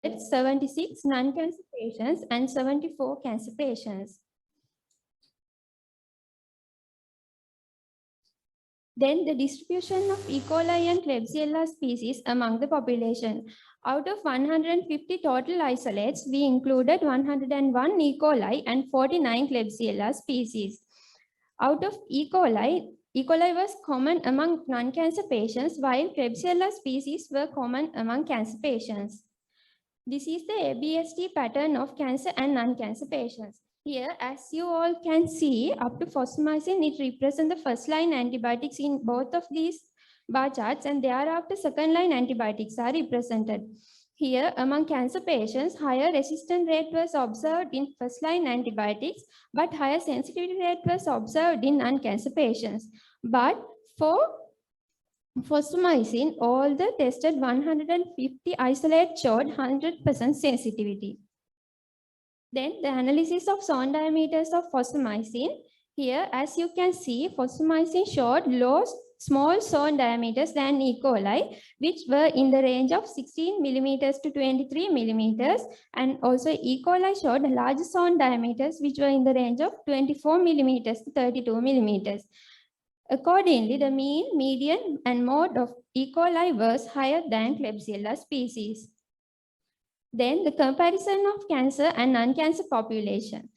76 non-cancer patients and 74 cancer patients. Then the distribution of E. coli and Klebsiella species among the population. Out of 150 total isolates, we included 101 E. coli and 49 Klebsiella species. Out of E. coli was common among non-cancer patients, while Klebsiella species were common among cancer patients. This is the ABST pattern of cancer and non-cancer patients. Here, as you all can see, up to fosfomycin, it represents the first-line antibiotics in both of these bar charts, and thereafter second-line antibiotics are represented. Here, among cancer patients, higher resistance rate was observed in first-line antibiotics, but higher sensitivity rate was observed in non-cancer patients. But for fosfomycin, all the tested 150 isolates showed 100% sensitivity. Then the analysis of zone diameters of fosfomycin. Here, as you can see, fosfomycin showed small zone diameters than E. coli, which were in the range of 16 millimeters to 23 millimeters. And also E. coli showed large zone diameters, which were in the range of 24 millimeters to 32 millimeters. Accordingly, the mean, median, and mode of E. coli was higher than Klebsiella species. Then the comparison of cancer and non-cancer population.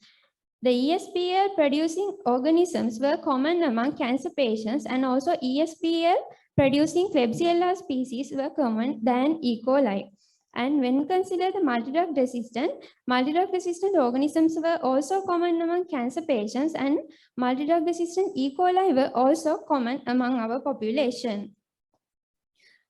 The ESBL producing organisms were common among cancer patients, and also ESBL producing Klebsiella species were common than E. coli. And when considered the multi-drug resistant organisms were also common among cancer patients, and multi-drug resistant E. coli were also common among our population.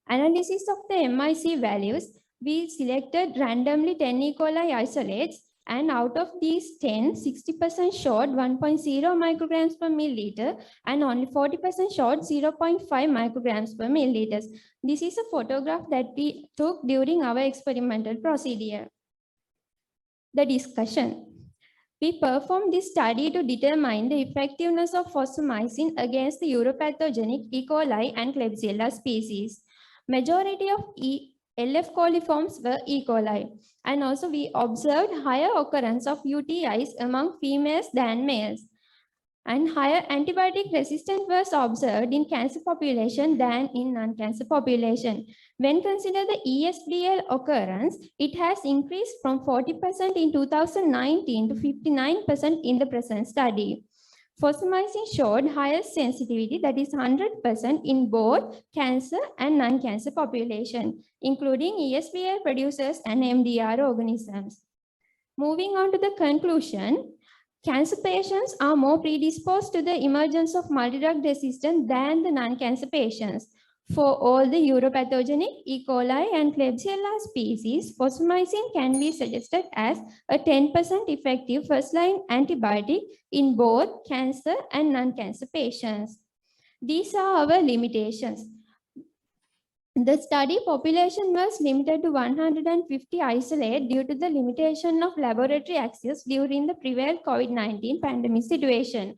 Analysis of the MIC values. We selected randomly 10 E. coli isolates, and out of these 10, 60% showed 1.0 micrograms per milliliter, and only 40% showed 0.5 micrograms per milliliter. This is a photograph that we took during our experimental procedure. The discussion. We performed this study to determine the effectiveness of fosfomycin against the uropathogenic E. coli and Klebsiella species. Majority of LF coliforms were E. coli, and also we observed higher occurrence of UTIs among females than males, and higher antibiotic resistance was observed in cancer population than in non-cancer population. When considered the ESBL occurrence, it has increased from 40% in 2019 to 59% in the present study. Fosfomycin showed higher sensitivity, that is 100% in both cancer and non-cancer population, including ESBL producers and MDR organisms. Moving on to the conclusion, cancer patients are more predisposed to the emergence of multi-drug resistance than the non-cancer patients. For all the uropathogenic E. coli and Klebsiella species, fosfomycin can be suggested as a 10% effective first-line antibiotic in both cancer and non-cancer patients. These are our limitations. The study population was limited to 150 isolates due to the limitation of laboratory access during the prevalent COVID-19 pandemic situation.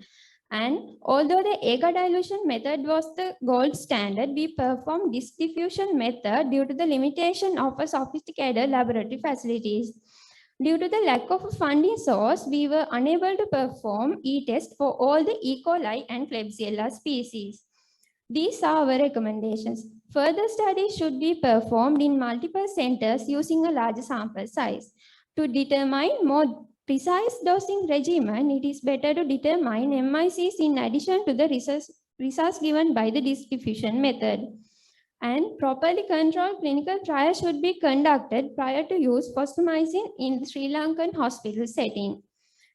And although the agar dilution method was the gold standard, we performed disk diffusion method due to the limitation of a sophisticated laboratory facilities. Due to the lack of a funding source, we were unable to perform e-test for all the E. coli and Klebsiella species. These are our recommendations. Further studies should be performed in multiple centers using a larger sample size. To determine more precise dosing regimen, it is better to determine MICs in addition to the results given by the disk diffusion method. And properly controlled clinical trials should be conducted prior to use fosfomycin in the Sri Lankan hospital setting.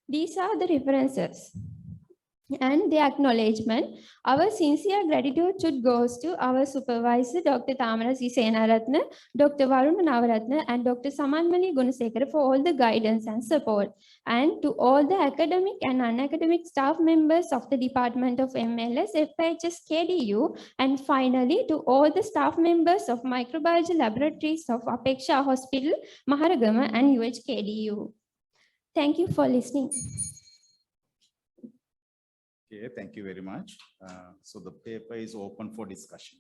These are the references. And the acknowledgement. Our sincere gratitude should go to our supervisor, Dr. Senaratne, Dr. Varuna Navaratne, and Dr. Samanmali Gunasekara for all the guidance and support. And to all the academic and non-academic staff members of the Department of MLS, FHS, KDU, and finally to all the staff members of microbiology laboratories of Apeksha Hospital, Maharagama, and UHKDU. Thank you for listening. Okay, thank you very much. So the paper is open for discussion.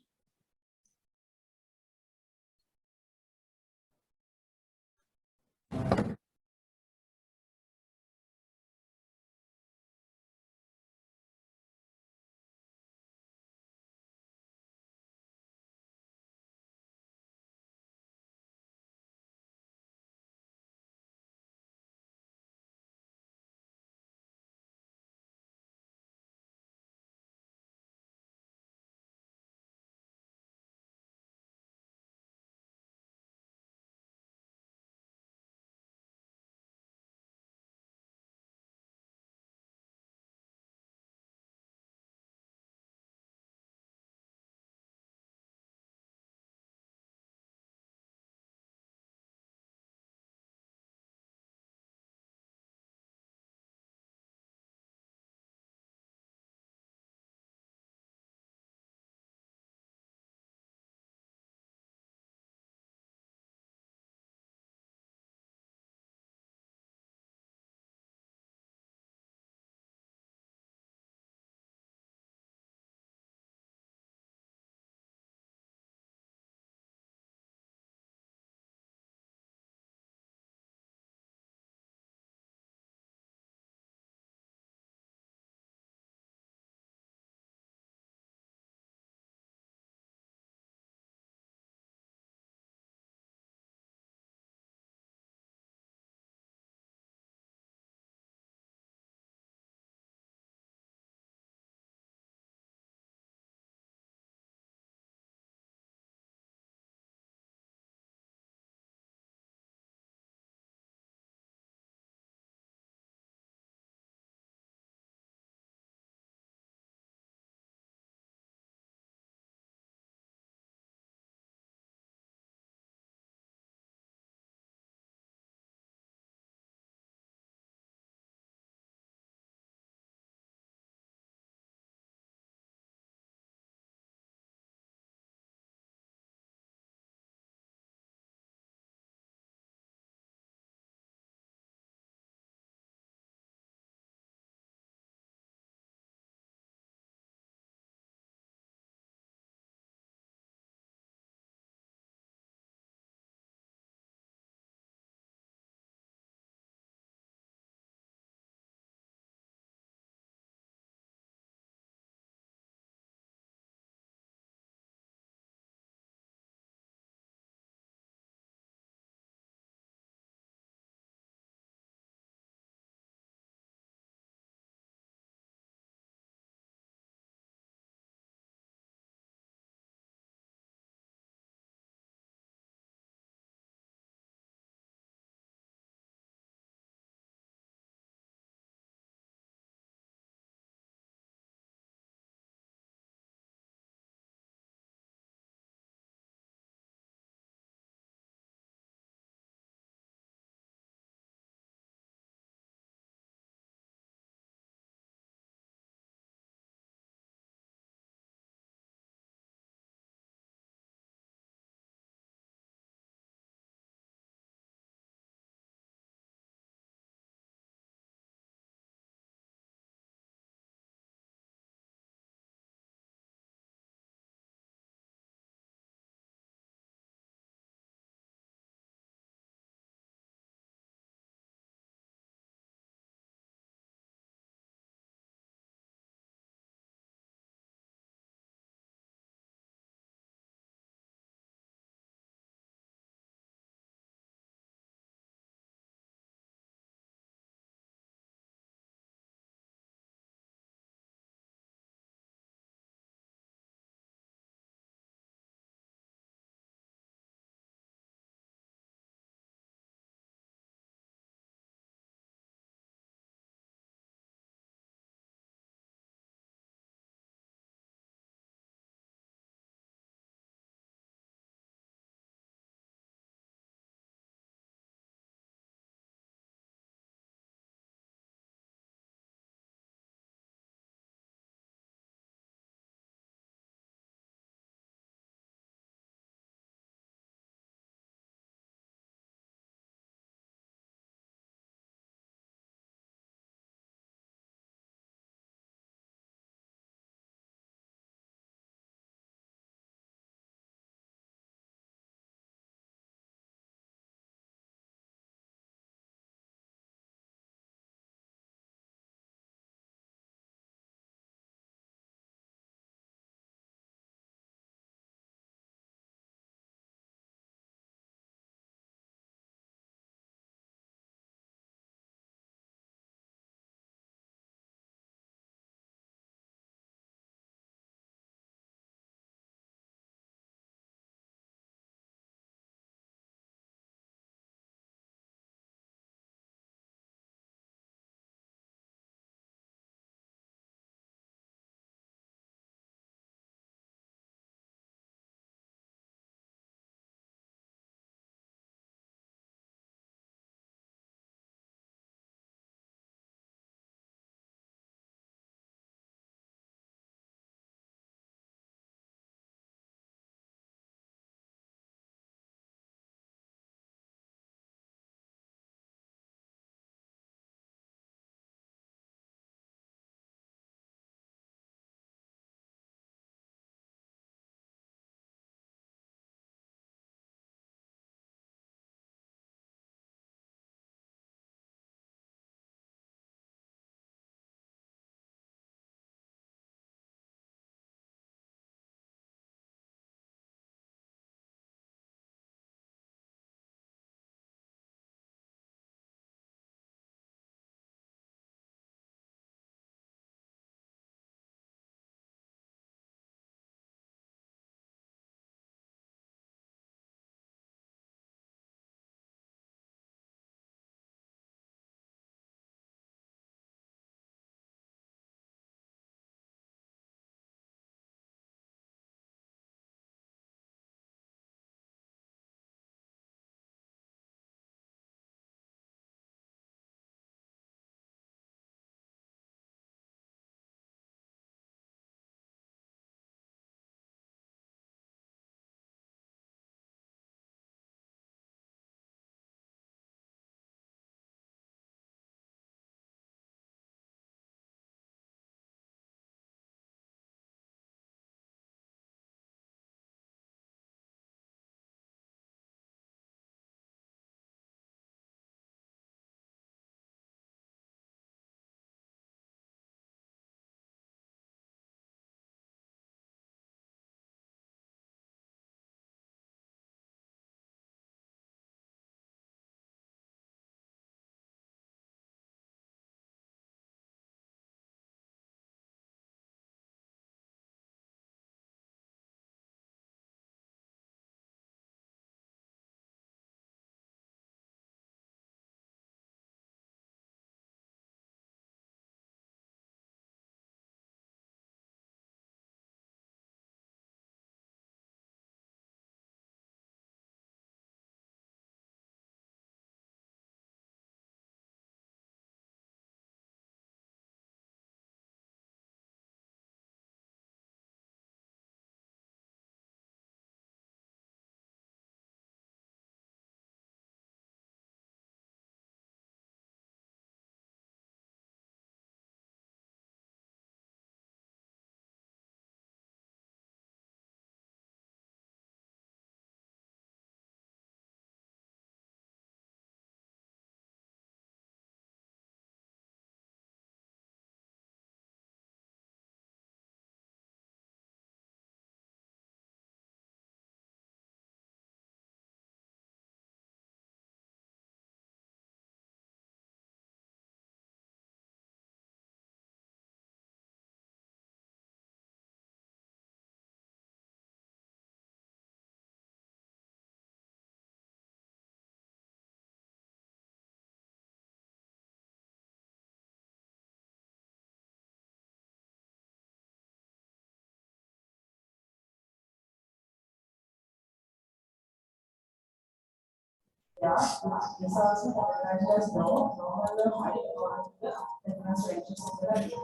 Yeah, the results are recognized as low, normal, or high according to the difference ranges of the value.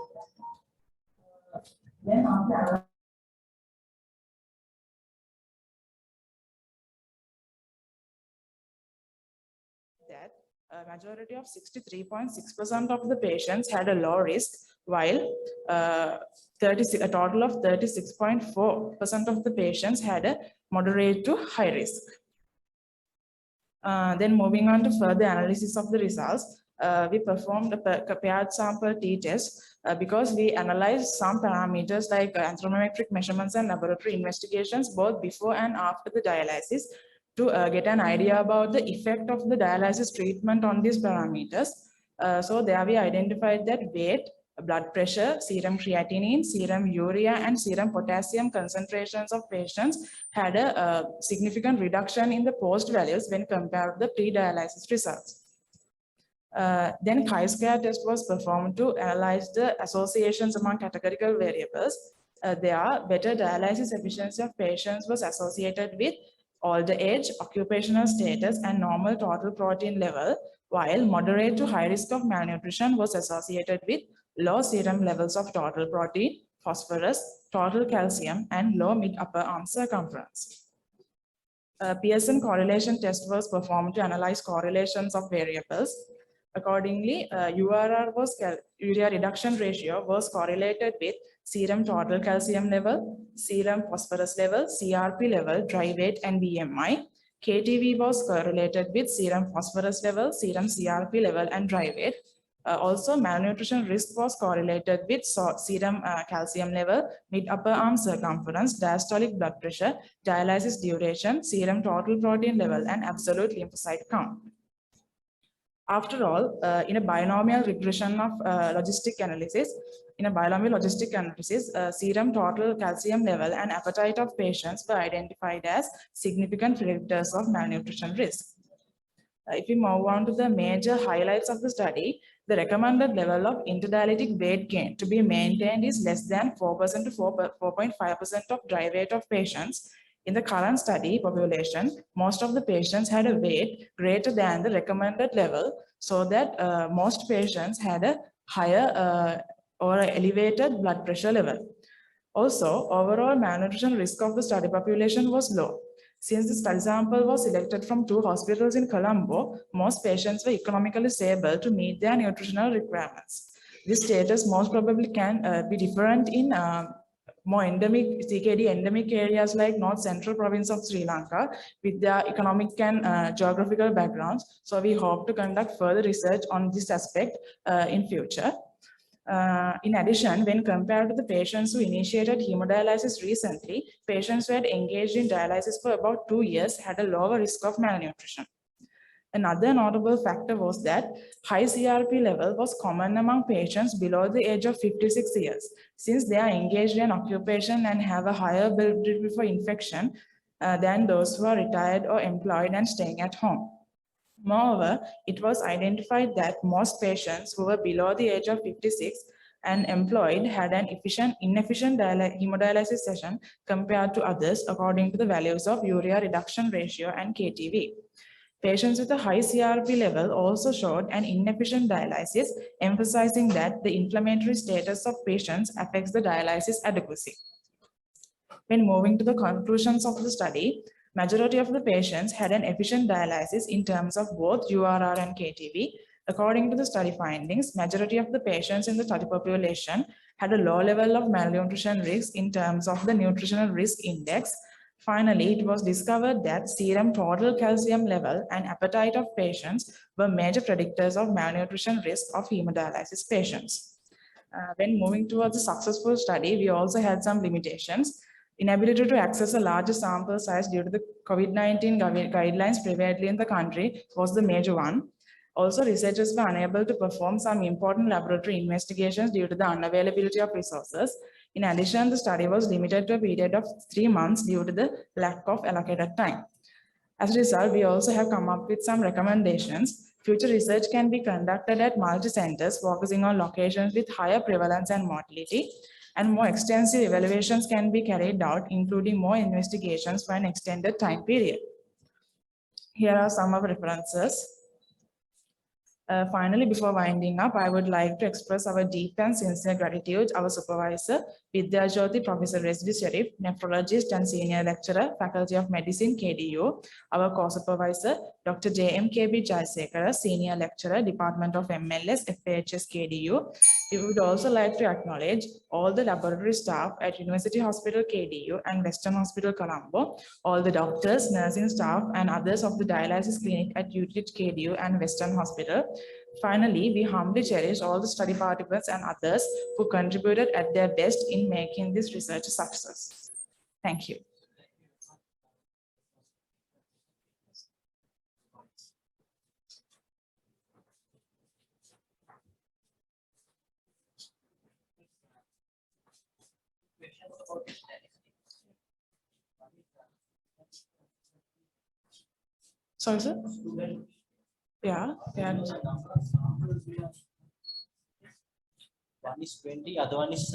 Then after that, a majority of 63.6% of the patients had a low risk, while a total of 36.4% of the patients had a moderate to high risk. Then moving on to further analysis of the results, we performed a paired sample t-test because we analyzed some parameters like anthropometric measurements and laboratory investigations both before and after the dialysis to get an idea about the effect of the dialysis treatment on these parameters. So there we identified that weight, blood pressure, serum creatinine, serum urea, and serum potassium concentrations of patients had a significant reduction in the post values when compared to the pre-dialysis results. Then chi-square test was performed to analyze the associations among categorical variables. There, better dialysis efficiency of patients was associated with older age, occupational status, and normal total protein level, while moderate to high risk of malnutrition was associated with low serum levels of total protein, phosphorus, total calcium, and low mid-upper arm circumference. Psn correlation test was performed to analyze correlations of variables. Accordingly, urea reduction ratio was correlated with serum total calcium level, serum phosphorus level, CRP level, dry weight, and BMI. KTV was correlated with serum phosphorus level, serum CRP level, and dry weight. Also, malnutrition risk was correlated with serum calcium level, mid-upper arm circumference, diastolic blood pressure, dialysis duration, serum total protein level, and absolute lymphocyte count. After all, in a binomial regression of logistic analysis, serum total calcium level and appetite of patients were identified as significant predictors of malnutrition risk. If we move on to the major highlights of the study, the recommended level of interdialytic weight gain to be maintained is less than 4% to 4.5% of dry weight of patients. In the current study population, most of the patients had a weight greater than the recommended level, so that most patients had a higher or elevated blood pressure level. Also, overall malnutrition risk of the study population was low. Since the study sample was selected from 2 hospitals in Colombo, most patients were economically able to meet their nutritional requirements. This status most probably can be different in more endemic CKD endemic areas like North Central province of Sri Lanka with their economic and geographical backgrounds. So we hope to conduct further research on this aspect in future. In addition, when compared to the patients who initiated hemodialysis recently, patients who had engaged in dialysis for about 2 years had a lower risk of malnutrition. Another notable factor was that high CRP level was common among patients below the age of 56 years, since they are engaged in occupation and have a higher probability for infection than those who are retired or employed and staying at home. Moreover, it was identified that most patients who were below the age of 56 and employed had an inefficient hemodialysis session compared to others according to the values of urea reduction ratio and KTV. Patients with a high CRP level also showed an inefficient dialysis, emphasizing that the inflammatory status of patients affects the dialysis adequacy. When moving to the conclusions of the study, majority of the patients had an efficient dialysis in terms of both URR and KTV. According to the study findings, majority of the patients in the study population had a low level of malnutrition risk in terms of the nutritional risk index. Finally, it was discovered that serum total calcium level and appetite of patients were major predictors of malnutrition risk of hemodialysis patients. When moving towards a successful study, we also had some limitations. Inability to access a larger sample size due to the COVID-19 guidelines prevalently in the country was the major one. Also, researchers were unable to perform some important laboratory investigations due to the unavailability of resources. In addition, the study was limited to a period of 3 months due to the lack of allocated time. As a result, we also have come up with some recommendations. Future research can be conducted at multi-centers focusing on locations with higher prevalence and mortality, and more extensive evaluations can be carried out, including more investigations for an extended time period. Here are some of references. Finally, before winding up, I would like to express our deep and sincere gratitude to our supervisor, Vidyajyoti Professor Resdi Sharif, nephrologist and senior lecturer, Faculty of Medicine, KDU, our co-supervisor, Dr. JMKB Jayathilaka, senior lecturer, Department of MLS, FHS, KDU. We would also like to acknowledge all the laboratory staff at University Hospital, KDU, and Western Hospital, Colombo, all the doctors, nursing staff, and others of the dialysis clinic at UTH, KDU, and Western Hospital. Finally, we humbly cherish all the study participants and others who contributed at their best in making this research a success. Thank you. Sorry, sir? Yeah. One is 20, other one is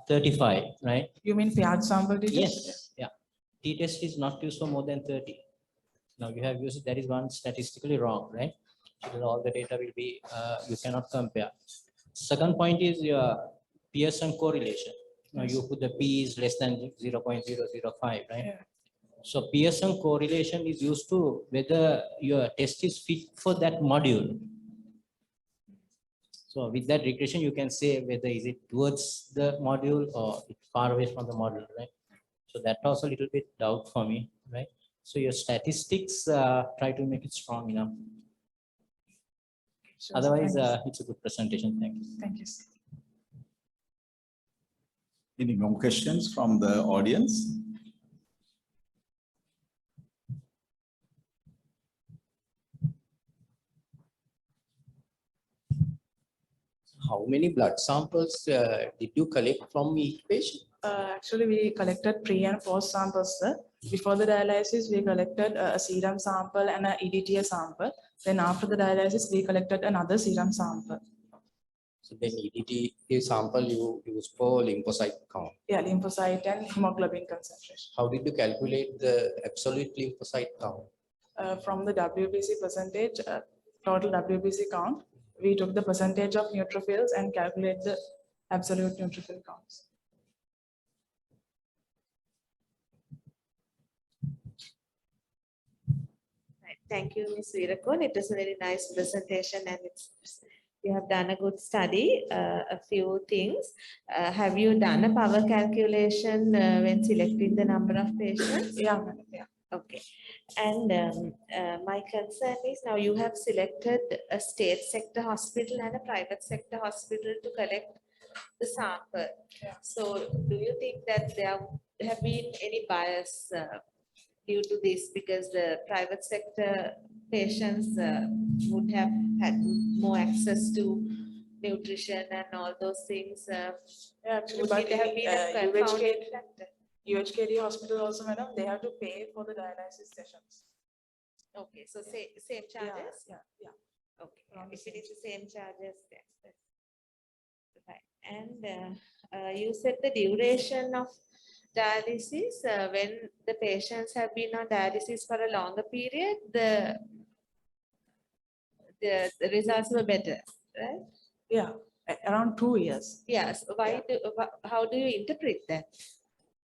35, right? You mean paired sample test? Yes, yeah. T-test is not used for more than 30. Now you have used, that is one statistically wrong, right? So all the data will be, you cannot compare. Second point is your Psn correlation. Now you put the P is less than 0.005, right? Yeah. So Psn correlation is used to whether your test is fit for that module. So with that regression, you can say whether is it towards the module or it's far away from the module, right? So that was a little bit doubt for me, right? So your statistics, try to make it strong enough. Sure, Otherwise, thank you. it's a good presentation. Thank you. Thank you. Any more questions from the audience? How many blood samples did you collect from each patient? Actually, we collected pre and post samples, sir. Before the dialysis, we collected a serum sample and an EDTA sample. Then after the dialysis, we collected another serum sample. So then EDTA sample you use for lymphocyte count. Yeah, lymphocyte and hemoglobin concentration. How did you calculate the absolute lymphocyte count? From the WBC percentage, total WBC count, we took the percentage of neutrophils and calculate the absolute neutrophil counts. Thank you, Ms. Weerakoon. It was a very nice presentation and you have done a good study. A few things. Have you done a power calculation when selecting the number of patients? Yeah, madam, yeah. Okay. And my concern is now you have selected a state sector hospital and a private sector hospital to collect the sample. Yeah. So do you think that there have been any bias due to this, because the private sector patients would have had more access to nutrition and all those things? Yeah, actually, Would but it have been a in confounding factor? UHKD hospital also, madam, they have to pay for the dialysis sessions. Okay, so same charges? Yeah. Okay, if it is the same charges, then that's fine. And you said the duration of dialysis, when the patients have been on dialysis for a longer period, the results were better, right? Yeah, around 2 years. Yes. How do you interpret that?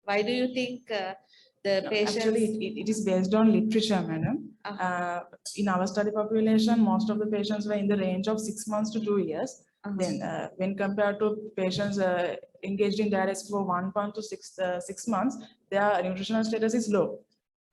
Why do you think the No, patients? actually, it is based on literature, madam. In our study population, most of the patients were in the range of 6 months to 2 years. Then when compared to patients engaged in dialysis for 1 month to 6 months, their nutritional status is low.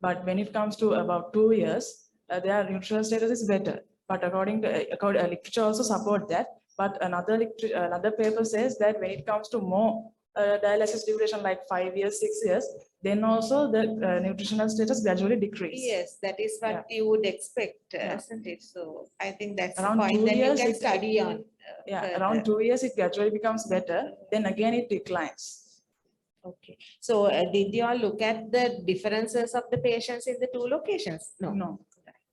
But when it comes to about 2 years, their nutritional status is better. But according literature also support that. But another paper says that when it comes to more dialysis duration like 5 years, 6 years, then also the nutritional status gradually decrease. Yes, that is what you would expect, isn't it? So I think that's Around the point 2 that you years can it- study on. Yeah, around 2 years, it gradually becomes better. Then again, it declines. Okay. So did you all look at the differences of the patients in the two locations? No. No.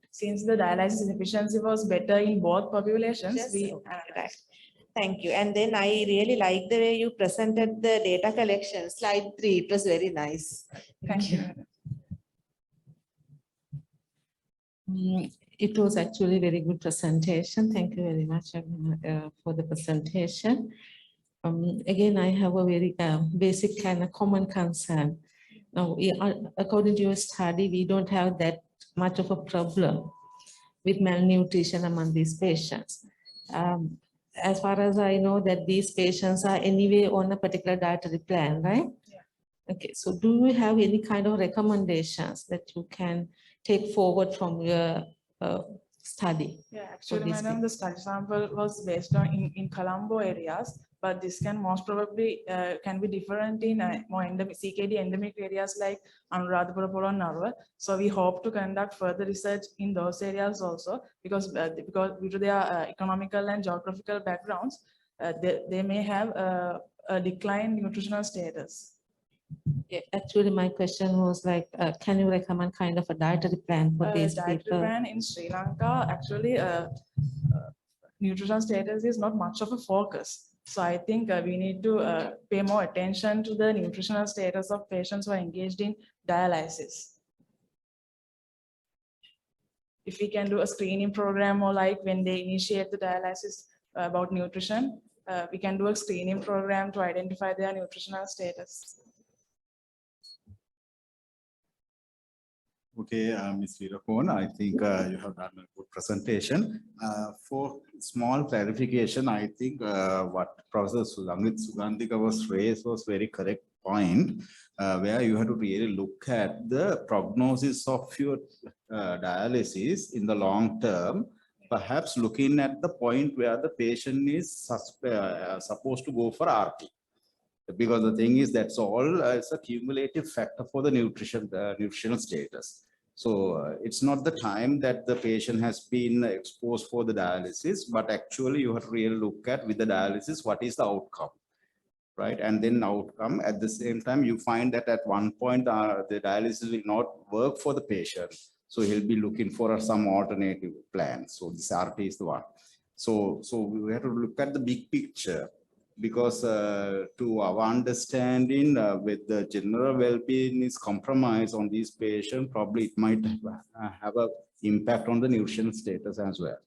Since the dialysis efficiency was better in both populations, Just- we okay, right. Thank you. And then I really like the way you presented the data collection. Slide 3, it was very nice. Thank you. It was actually a very good presentation. Thank you very much for the presentation. Again, I have a very basic kind of common concern. Now, according to your study, we don't have that much of a problem with malnutrition among these patients. As far as I know that these patients are anyway on a particular dietary plan, right? Yeah. Okay, so do you have any kind of recommendations that you can take forward from your study? Yeah, actually, madam, the study sample was based on in Colombo areas, but this can most probably can be different in more endemic CKD endemic areas like Anuradhapura and Narwal. So we hope to conduct further research in those areas also because due to their economical and geographical backgrounds, they may have a declined nutritional status. Yeah, actually, my question was like, can you recommend kind of a dietary plan for these Dietary people? plan in Sri Lanka, actually, nutritional status is not much of a focus. So I think we need to pay more attention to the nutritional status of patients who are engaged in dialysis. If we can do a screening program or like when they initiate the dialysis about nutrition, we can do a screening program to identify their nutritional status. Okay, Ms. Weerakoon, I think you have done a good presentation. For small clarification, I think what Professor Sugandhika was raised was very correct point, where you have to really look at the prognosis of your dialysis in the long term, perhaps looking at the point where the patient is supposed to go for RT. Because the thing is that's all it's a cumulative factor for the nutritional status. So it's not the time that the patient has been exposed for the dialysis, but actually you have to really look at with the dialysis, what is the outcome, right? And then outcome at the same time, you find that at one point the dialysis will not work for the patient. So he'll be looking for some alternative plan. So this RT is the one. So we have to look at the big picture. Because to our understanding, with the general well-being is compromised on these patients, probably it might have an impact on the nutritional status as well.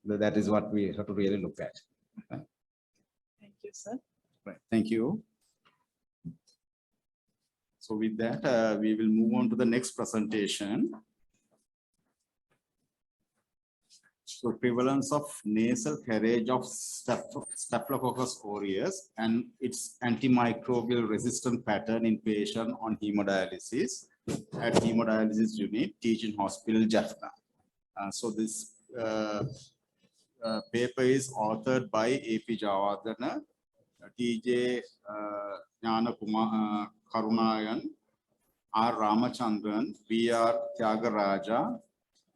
That is what we have to really look at. Okay. Thank you, sir. Right. Thank you. So with that, we will move on to the next presentation. So prevalence of nasal carriage of Staphylococcus aureus and its antimicrobial resistant pattern in patient on hemodialysis at hemodialysis unit, teaching hospital, Jaffna. So this paper is authored by A.P. Jayawardena, T.J. Jnana Karunayan, R. Ramachandran, B.R. Tyagaraja,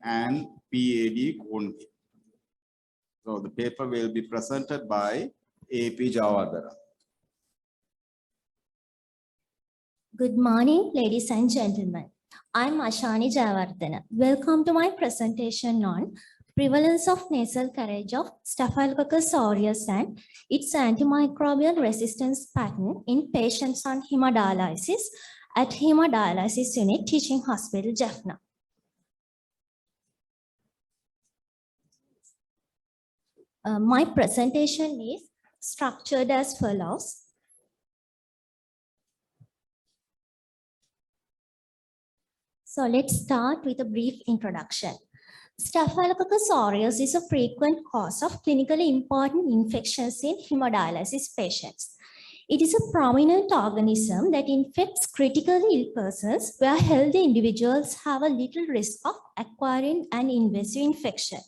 and P.A.D. Konvi. So the paper will be presented by A.P. Jayawardena. Good morning, ladies and gentlemen. I'm Ashani Jayawardena. Welcome to my presentation on prevalence of nasal carriage of Staphylococcus aureus and its antimicrobial resistance pattern in patients on hemodialysis at hemodialysis unit, teaching hospital, Jaffna. My presentation is structured as follows. So let's start with a brief introduction. Staphylococcus aureus is a frequent cause of clinically important infections in hemodialysis patients. It is a prominent organism that infects critically ill persons where healthy individuals have a little risk of acquiring an invasive infection.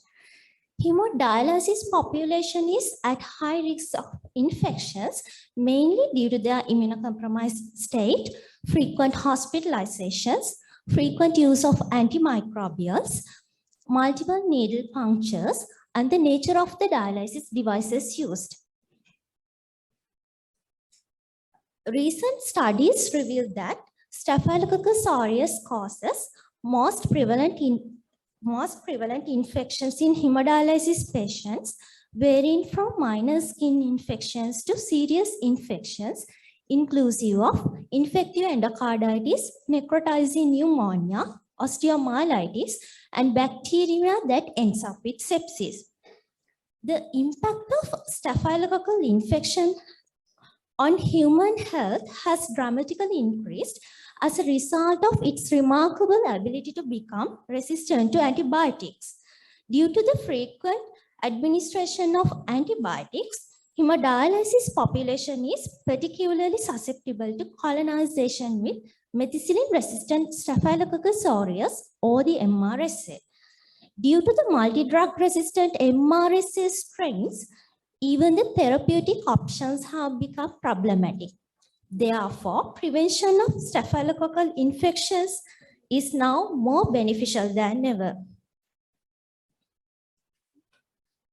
Hemodialysis population is at high risk of infections, mainly due to their immunocompromised state, frequent hospitalizations, frequent use of antimicrobials, multiple needle punctures, and the nature of the dialysis devices used. Recent studies reveal that Staphylococcus aureus causes most prevalent infections in hemodialysis patients, varying from minor skin infections to serious infections, inclusive of infective endocarditis, necrotizing pneumonia, osteomyelitis, and bacteria that ends up with sepsis. The impact of staphylococcal infection on human health has dramatically increased as a result of its remarkable ability to become resistant to antibiotics. Due to the frequent administration of antibiotics, hemodialysis population is particularly susceptible to colonization with methicillin-resistant Staphylococcus aureus or the MRSA. Due to the multi-drug resistant MRSA strains, even the therapeutic options have become problematic. Therefore, prevention of staphylococcal infections is now more beneficial than ever.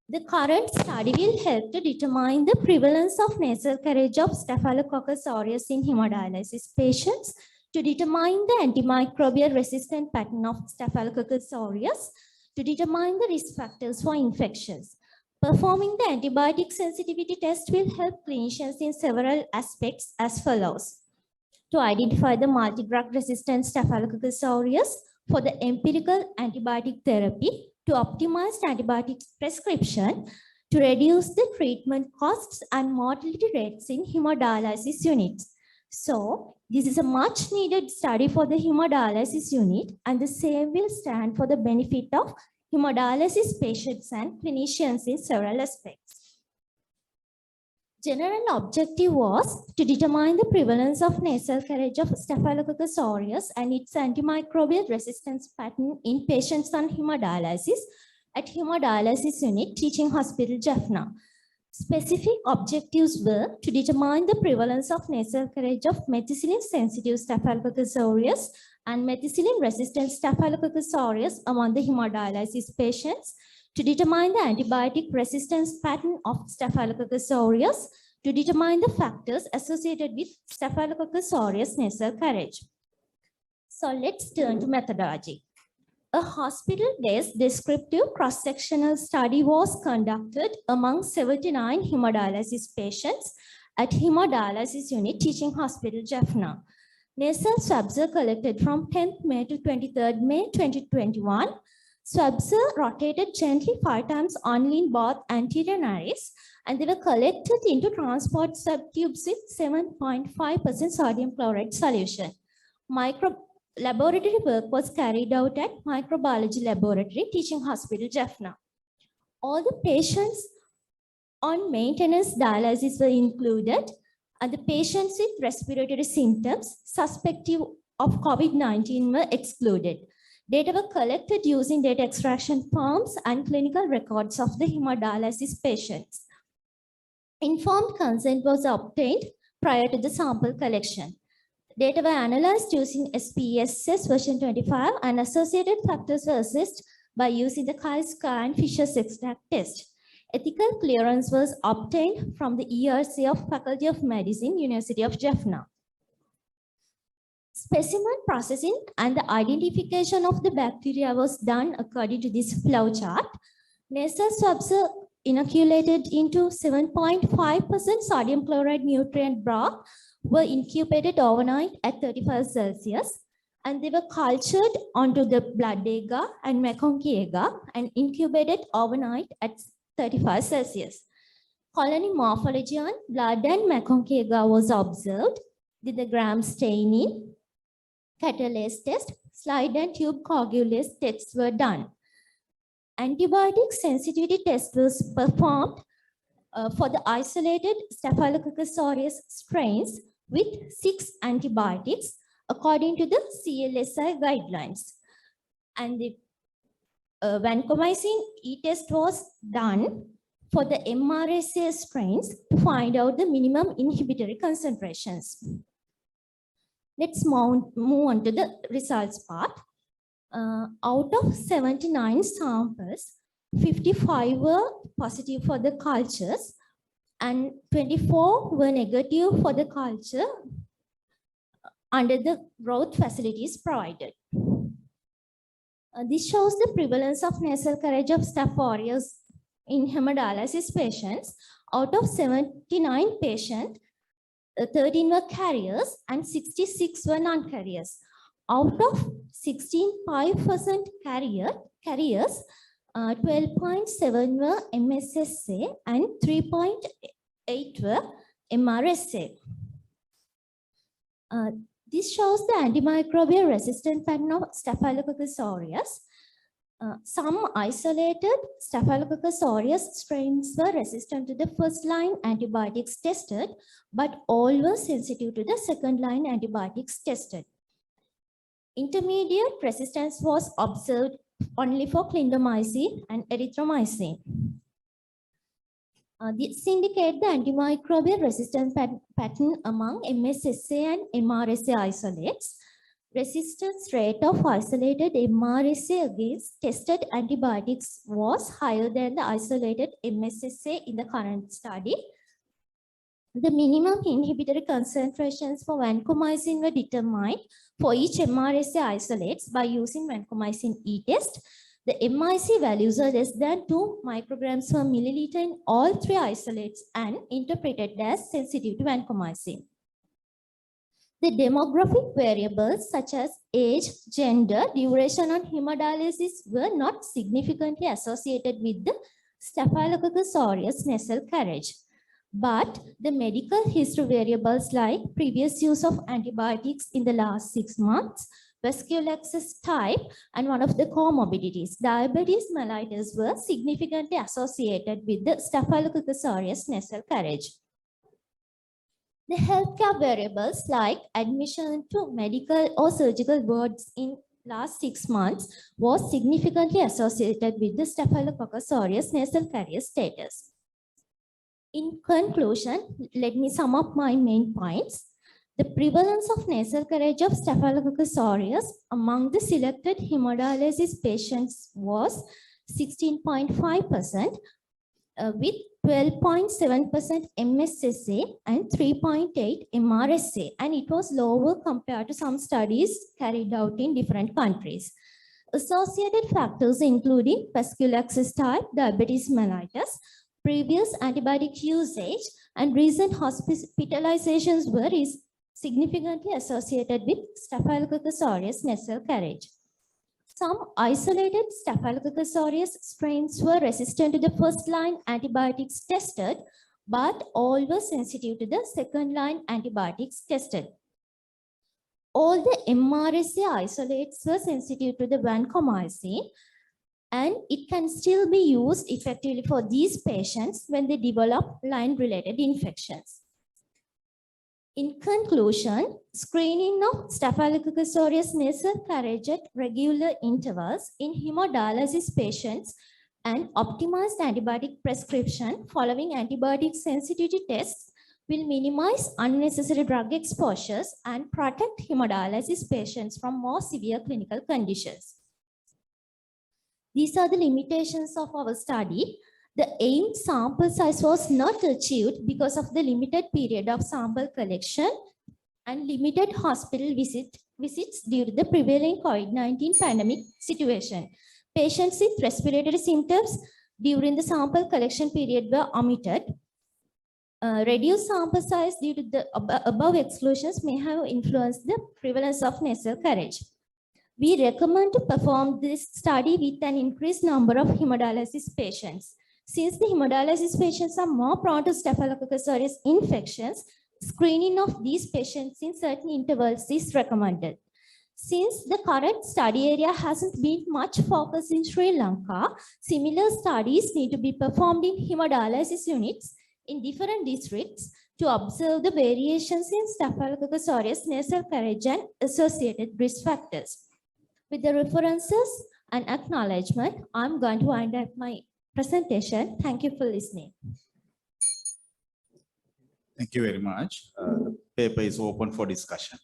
The current study will help to determine the prevalence of nasal carriage of Staphylococcus aureus in hemodialysis patients, to determine the antimicrobial resistant pattern of Staphylococcus aureus, to determine the risk factors for infections. Performing the antibiotic sensitivity test will help clinicians in several aspects as follows: to identify the multi-drug resistant Staphylococcus aureus for the empirical antibiotic therapy, to optimize antibiotic prescription, to reduce the treatment costs and mortality rates in hemodialysis units. So, this is a much needed study for the hemodialysis unit, and the same will stand for the benefit of hemodialysis patients and clinicians in several aspects. General objective was to determine the prevalence of nasal carriage of Staphylococcus aureus and its antimicrobial resistance pattern in patients on hemodialysis at Hemodialysis Unit, Teaching Hospital, Jaffna. Specific objectives were to determine the prevalence of nasal carriage of methicillin-sensitive Staphylococcus aureus and methicillin-resistant Staphylococcus aureus among the hemodialysis patients, to determine the antibiotic resistance pattern of Staphylococcus aureus, to determine the factors associated with Staphylococcus aureus nasal carriage. So let's turn to methodology. A hospital-based descriptive cross-sectional study was conducted among 79 hemodialysis patients at Hemodialysis Unit, Teaching Hospital, Jaffna. Nasal swabs are collected from 10th May to 23rd May 2021. Swabs are rotated gently 5 times only in both anterior nares, and they were collected into transport swab tubes with 7.5% sodium chloride solution. Laboratory work was carried out at Microbiology Laboratory, Teaching Hospital, Jaffna. All the patients on maintenance dialysis were included, and the patients with respiratory symptoms suspected of COVID-19 were excluded. Data were collected using data extraction forms and clinical records of the hemodialysis patients. Informed consent was obtained prior to the sample collection. Data were analyzed using SPSS version 25, and associated factors were assessed by using the Chi-Square and Fisher's extract test. Ethical clearance was obtained from the ERC of Faculty of Medicine, University of Jaffna. Specimen processing and the identification of the bacteria was done according to this flow chart. Nasal swabs are inoculated into 7.5% sodium chloride nutrient broth, were incubated overnight at 35 Celsius, and they were cultured onto the blood agar and Mekongki agar and incubated overnight at 35 Celsius. Colony morphology on blood and Mekongki agar was observed. The gram staining, catalase test, slide and tube coagulase tests were done. Antibiotic sensitivity test was performed for the isolated Staphylococcus aureus strains with 6 antibiotics according to the CLSI guidelines. And the vancomycin E-test was done for the MRSA strains to find out the minimum inhibitory concentrations. Let's move on to the results part. Out of 79 samples, 55 were positive for the cultures and 24 were negative for the culture under the growth facilities provided. This shows the prevalence of nasal carriage of Staph aureus in hemodialysis patients. Out of 79 patients, 13 were carriers and 66 were non-carriers. Out of 16.5% carriers, 12.7 were MSSA and 3.8 were MRSA. This shows the antimicrobial resistant pattern of Staphylococcus aureus. Some isolated Staphylococcus aureus strains were resistant to the first line antibiotics tested, but all were sensitive to the second line antibiotics tested. Intermediate resistance was observed only for clindamycin and erythromycin. This indicates the antimicrobial resistance pattern among MSSA and MRSA isolates. Resistance rate of isolated MRSA against tested antibiotics was higher than the isolated MSSA in the current study. The minimum inhibitory concentrations for vancomycin were determined for each MRSA isolates by using vancomycin E-test. The MIC values are less than 2 micrograms per milliliter in all 3 isolates and interpreted as sensitive to vancomycin. The demographic variables such as age, gender, duration on hemodialysis were not significantly associated with the Staphylococcus aureus nasal carriage. But the medical history variables like previous use of antibiotics in the last 6 months, vascular access type, and one of the comorbidities, diabetes mellitus, were significantly associated with the Staphylococcus aureus nasal carriage. The healthcare variables like admission to medical or surgical wards in last 6 months was significantly associated with the Staphylococcus aureus nasal carrier status. In conclusion, let me sum up my main points. The prevalence of nasal carriage of Staphylococcus aureus among the selected hemodialysis patients was 16.5%, with 12.7% MSSA and 3.8 MRSA, and it was lower compared to some studies carried out in different countries. Associated factors including vascular access type, diabetes mellitus, previous antibiotic usage, and recent hospitalizations were significantly associated with Staphylococcus aureus nasal carriage. Some isolated Staphylococcus aureus strains were resistant to the first-line antibiotics tested, but all were sensitive to the second-line antibiotics tested. All the MRSA isolates were sensitive to the vancomycin, and it can still be used effectively for these patients when they develop line-related infections. In conclusion, screening of Staphylococcus aureus nasal carriage at regular intervals in hemodialysis patients and optimized antibiotic prescription following antibiotic sensitivity tests will minimize unnecessary drug exposures and protect hemodialysis patients from more severe clinical conditions. These are the limitations of our study. The aimed sample size was not achieved because of the limited period of sample collection and limited hospital visits due to the prevailing COVID-19 pandemic situation. Patients with respiratory symptoms during the sample collection period were omitted. Reduced sample size due to the above exclusions may have influenced the prevalence of nasal carriage. We recommend to perform this study with an increased number of hemodialysis patients. Since the hemodialysis patients are more prone to Staphylococcus aureus infections, screening of these patients in certain intervals is recommended. Since the current study area hasn't been much focused in Sri Lanka, similar studies need to be performed in hemodialysis units in different districts to observe the variations in Staphylococcus aureus nasal carriage and associated risk factors. With the references and acknowledgement, I'm going to wind up my presentation. Thank you for listening. Thank you very much. The paper is open for discussion.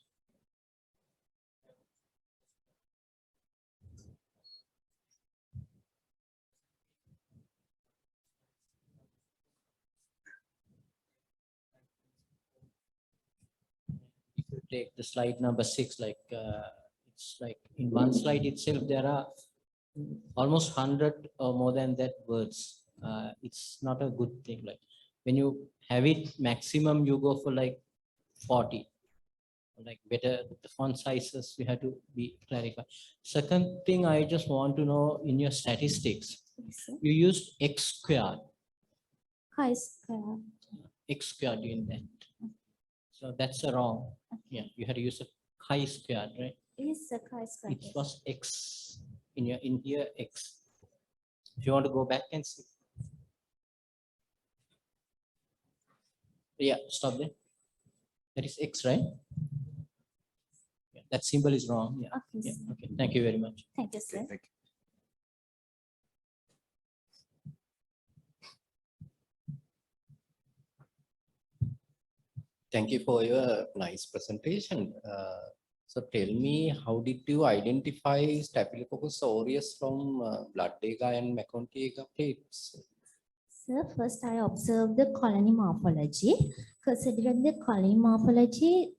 If you take the slide number 6, it's like in one slide itself, there are almost 100 or more than that words. It's not a good thing. Like when you have it maximum, you go for like 40. like better the font sizes, we have to be clarified. Second thing, I just want to know in your statistics, you used X squared chi-square. in that. So that's a wrong. Yeah, you had to use a chi-squared, right? Yes, a chi-square. It was X in here X. If you want to go back and see. Yeah, stop there. That is X, right? Yeah, that symbol is wrong. Yeah. Okay, Yeah. sir. Okay. Thank you very much. Thank you, sir. Thank you. Thank you for your nice presentation. So tell me, how did you identify Staphylococcus aureus from blood agar and McConkey agar plates? Sir, first I observed the colony morphology. Considering the colony morphology,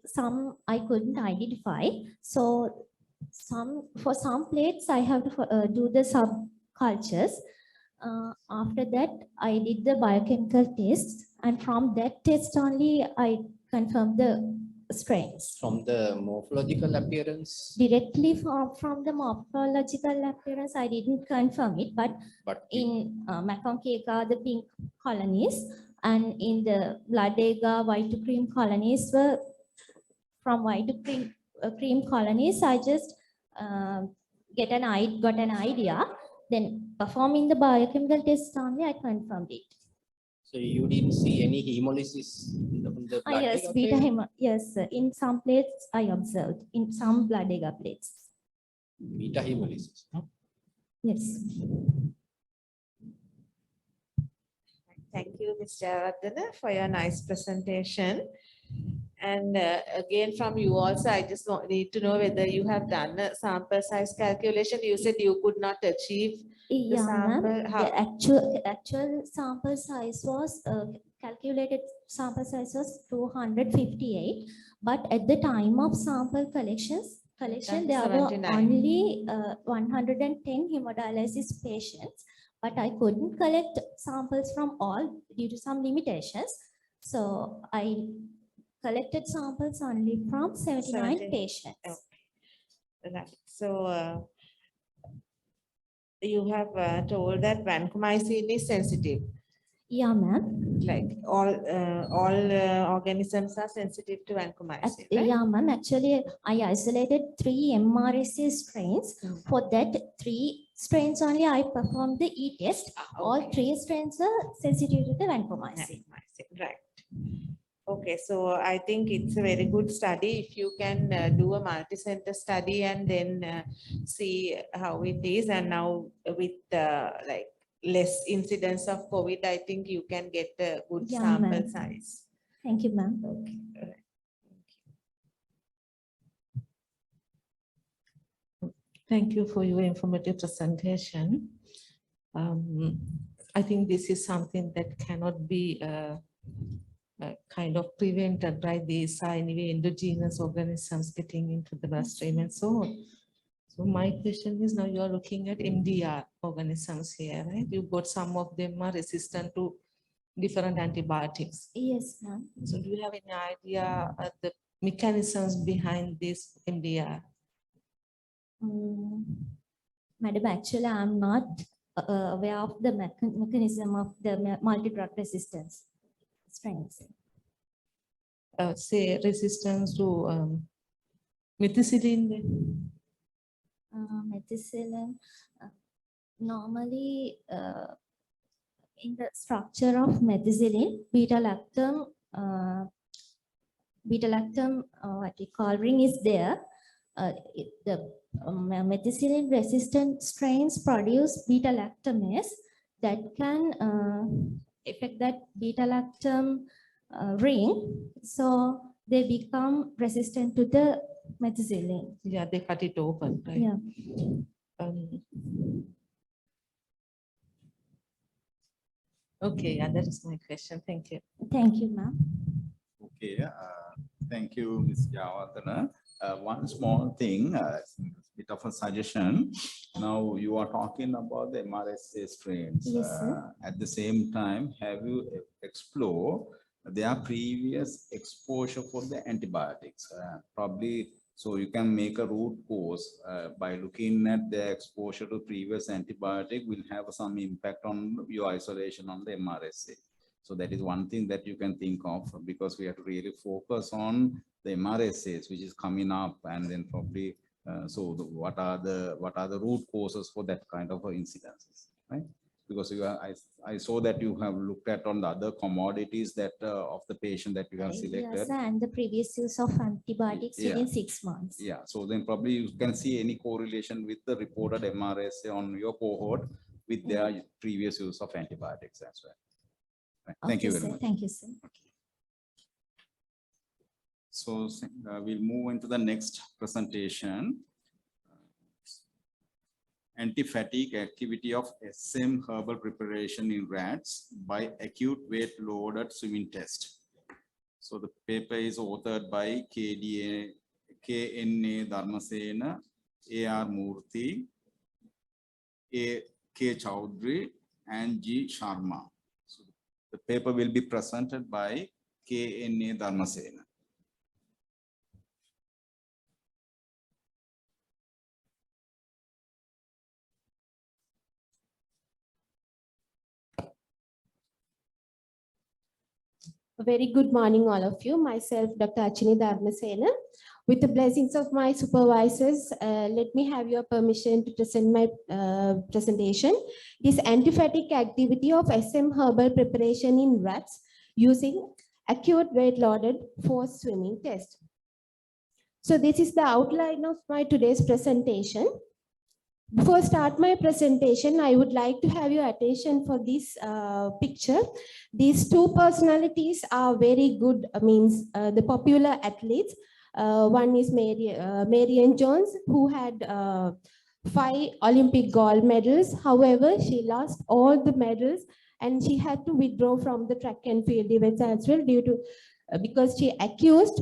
some I couldn't identify. So for some plates I have to do the subcultures. After that, I did the biochemical tests, and from that test only I confirmed the strains. From the morphological appearance? Directly from the morphological appearance, I didn't confirm it, but in McConkey agar, the pink colonies, and in the blood agar, white to cream colonies were from white to cream colonies. I just got an idea. Then performing the biochemical test only, I confirmed it. So you didn't see any hemolysis in the blood Yes, agar beta plate? yes, sir. In some plates I observed, in some blood agar plates. Beta hemolysis. Huh? Yes. Thank you, Ms. Jayathilaka, for your nice presentation. And again, from you also, I just need to know whether you have done a sample size calculation. You said you could not achieve the Yeah, ma'am. sample. How? The actual sample size was calculated sample size was 258, but at the time of sample collection, there were 79. only 110 hemodialysis patients, but I couldn't collect samples from all due to some limitations. So I collected samples only from 79 70. patients. Okay. Right. So you have told that vancomycin is sensitive. Yeah, ma'am. Like all organisms are sensitive to vancomycin, right? Yeah, ma'am. Actually, I isolated 3 MRSA strains. For that 3 strains only, I performed the E-test. All 3 strains are sensitive to the vancomycin. Right. Okay, so I think it's a very good study. If you can do a multi-center study and then see how it is, and now with like less incidence of COVID, I think you can get a good Yeah, sample ma'am. size. Thank you, ma'am. Okay. All right. Thank you for your informative presentation. I think this is something that cannot be kind of prevented by these anyway endogenous organisms getting into the bloodstream and so on. So my question is, now you are looking at MDR organisms here, right? You got some of them are resistant to different antibiotics. Yes, ma'am. So do you have any idea of the mechanisms behind this MDR? Madam, actually, I'm not aware of the mechanism of the multi-drug resistance strains. Say resistance to methicillin. Methicillin, normally in the structure of methicillin, beta-lactam, what we call ring is there. The methicillin resistant strains produce beta-lactamase that can affect that beta-lactam ring, so they become resistant to the methicillin. Yeah, they cut it open, right? Yeah. Okay, yeah, that is my question. Thank you. Thank you, ma'am. Okay, thank you, Ms. Jayathilaka. One small thing, bit of a suggestion. Now you are talking about the MRSA strains. Yes, sir. At the same time, have you explored their previous exposure for the antibiotics. Probably, so you can make a root cause by looking at their exposure to previous antibiotic will have some impact on your isolation on the MRSA. So that is one thing that you can think of, because we have to really focus on the MRSAs which is coming up, and then probably what are the root causes for that kind of incidences, right? Because I saw that you have looked at on the other commodities that of the patient that you have selected. Yes, and the previous use of antibiotics within 6 months. Yeah, so then probably you can see any correlation with the reported MRSA on your cohort with their previous use of antibiotics as well. Right. Thank you very much. Thank you, sir. So we'll move into the next presentation. Anti-fatigue activity of SM herbal preparation in rats by acute weight loaded swimming test. So the paper is authored by KNA Dharmasena, AR Murthy, K Chowdhury, and G Sharma. So the paper will be presented by KNA Dharmasena. A very good morning, all of you. Myself, Dr. Achini Dharmasena. With the blessings of my supervisors, let me have your permission to present my presentation. This antiphatic activity of SM herbal preparation in rats using acute weight loaded forced swimming test. So this is the outline of my today's presentation. Before I start my presentation, I would like to have your attention for this picture. These two personalities are very good, the popular athletes. One is Marianne Jones, who had 5 Olympic gold medals. However, she lost all the medals and she had to withdraw from the track and field events as well due to because she accused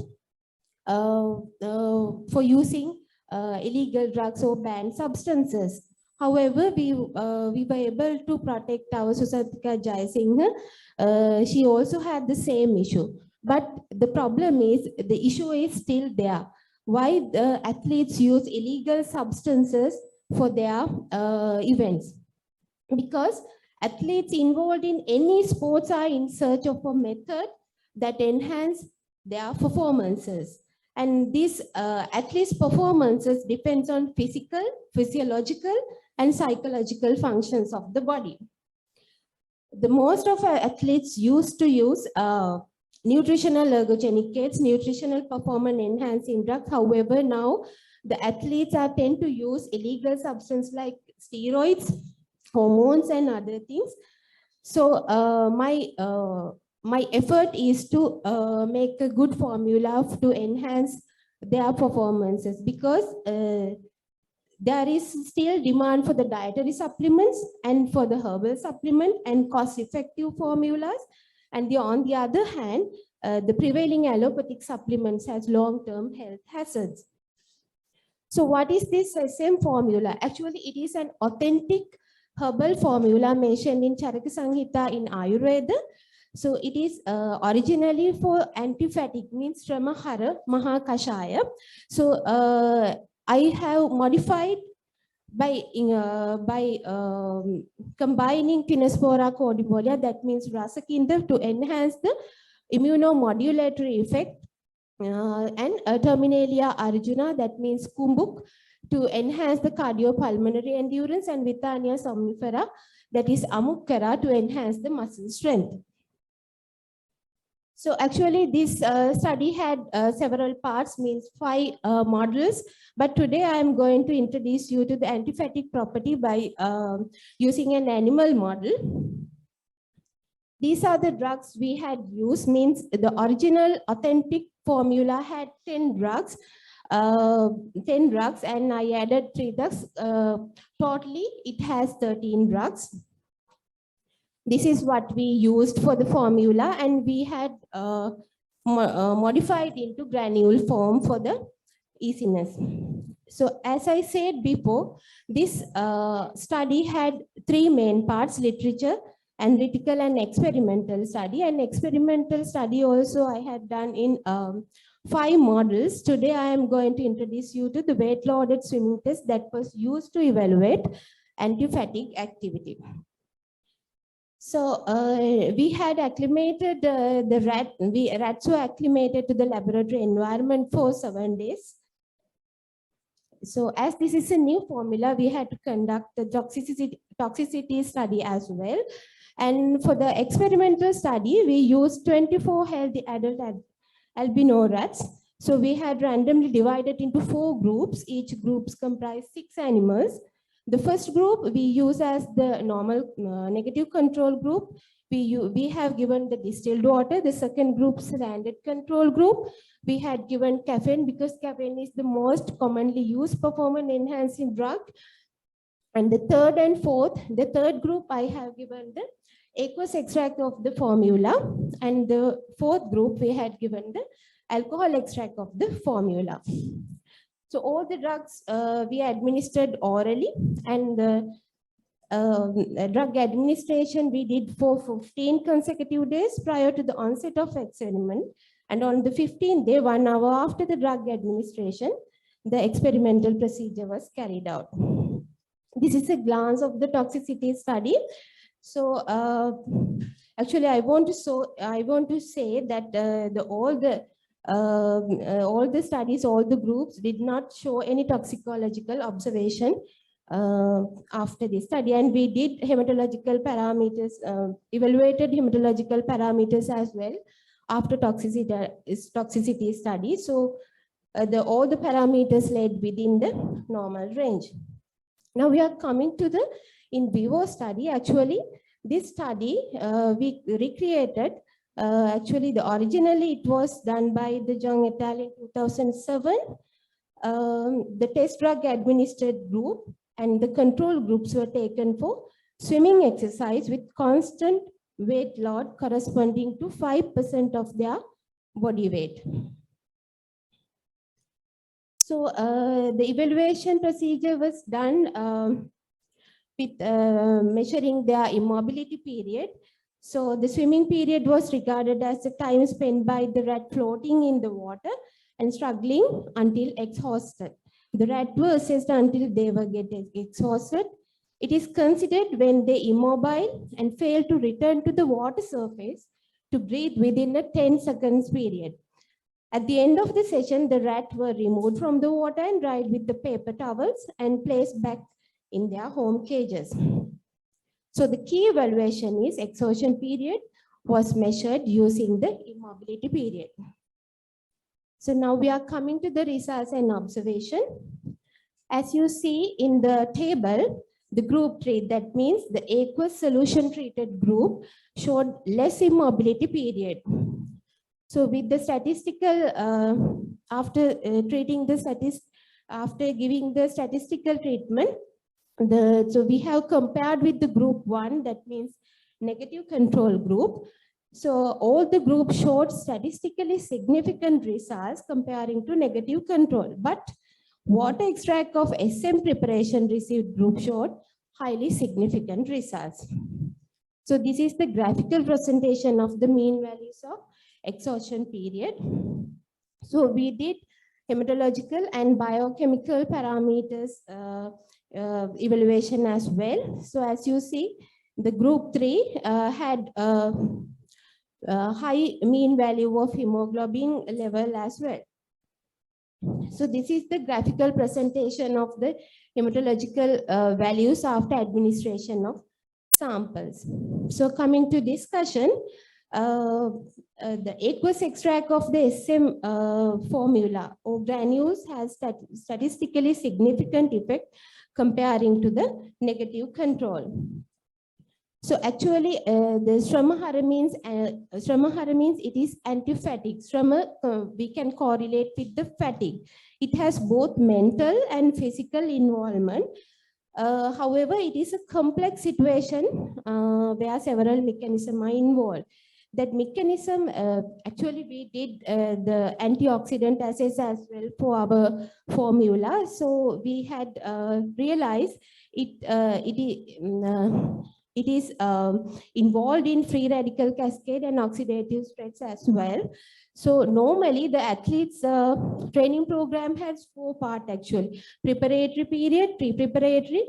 for using illegal drugs or banned substances. However, we were able to protect our Susatika Jayasinghe. She also had the same issue. But the problem is, the issue is still there. Why the athletes use illegal substances for their events? Because athletes involved in any sports are in search of a method that enhance their performances. And these athletes' performances depends on physical, physiological, and psychological functions of the body. The most of our athletes used to use nutritional ergogenic aids, nutritional performance enhancing drugs. However, now the athletes tend to use illegal substances like steroids, hormones, and other things. So my effort is to make a good formula to enhance their performances, because there is still demand for the dietary supplements and for the herbal supplement and cost-effective formulas. And on the other hand, the prevailing allopathic supplements has long-term health hazards. So what is this SM formula? Actually, it is an authentic herbal formula mentioned in Charaka Samhita in Ayurveda. So it is originally for antiphatic, means Ramahara Mahakashaya. So I have modified by combining Pinospora cordifolia, that means Rasakinda, to enhance the immunomodulatory effect, and Terminalia arjuna, that means Kumbuk, to enhance the cardiopulmonary endurance, and Withania somnifera, that is Amukkara, to enhance the muscle strength. So actually this study had several parts, means 5 models, but today I am going to introduce you to the antiphatic property by using an animal model. These are the drugs we had used, means the original authentic formula had 10 drugs, and I added 3 drugs. Totally, it has 13 drugs. This is what we used for the formula, and we had modified into granule form for the easiness. So as I said before, this study had 3 main parts: literature, analytical and experimental study. And experimental study also I had done in 5 models. Today I am going to introduce you to the weight loaded swimming test that was used to evaluate anti-fatigue activity. So we had acclimated rats were acclimated to the laboratory environment for 7 days. So as this is a new formula, we had to conduct the toxicity study as well. And for the experimental study, we used 24 healthy adult albino rats. So we had randomly divided into 4 groups. Each group comprised 6 animals. The first group we use as the normal negative control group. We have given the distilled water. The second group, standard control group, we had given caffeine because caffeine is the most commonly used performance enhancing drug. And the third and fourth, the third group I have given the aqueous extract of the formula. And the fourth group we had given the alcohol extract of the formula. So all the drugs we administered orally, and the drug administration we did for 15 consecutive days prior to the onset of experiment. And on the 15th day, 1 hour after the drug administration, the experimental procedure was carried out. This is a glance of the toxicity study. So actually, I want to say that all the studies, all the groups did not show any toxicological observation after this study. And we did hematological parameters, evaluated hematological parameters as well after toxicity study. So all the parameters laid within the normal range. Now we are coming to the in vivo study. Actually, this study we recreated. Originally it was done by the Jung et al. In 2007. The test drug administered group and the control groups were taken for swimming exercise with constant weight load corresponding to 5% of their body weight. So the evaluation procedure was done with measuring their immobility period. So the swimming period was regarded as the time spent by the rat floating in the water and struggling until exhausted. The rat were assessed until they were getting exhausted. It is considered when they immobile and fail to return to the water surface to breathe within a 10 seconds period. At the end of the session, the rat were removed from the water and dried with the paper towels and placed back in their home cages. So the key evaluation is exhaustion period was measured using the immobility period. So now we are coming to the results and observation. As you see in the table, the group 3, that means the aqueous solution treated group, showed less immobility period. So with the statistical, after giving the statistical treatment, so we have compared with the group 1, that means negative control group. So all the groups showed statistically significant results comparing to negative control, but water extract of SM preparation received group showed highly significant results. So this is the graphical presentation of the mean values of exhaustion period. So we did hematological and biochemical parameters evaluation as well. So as you see, the group 3 had a high mean value of hemoglobin level as well. So this is the graphical presentation of the hematological values after administration of samples. So coming to discussion, the aqueous extract of the SM formula or granules has statistically significant effect comparing to the negative control. So actually, the Shrama means it is anti-fatigue. Shrama we can correlate with the fatigue. It has both mental and physical involvement. However, it is a complex situation where several mechanisms are involved. That mechanism, actually we did the antioxidant assays as well for our formula. it is involved in free radical cascade and oxidative stress as well. So normally the athletes training program has 4 parts actually: preparatory period, pre-preparatory,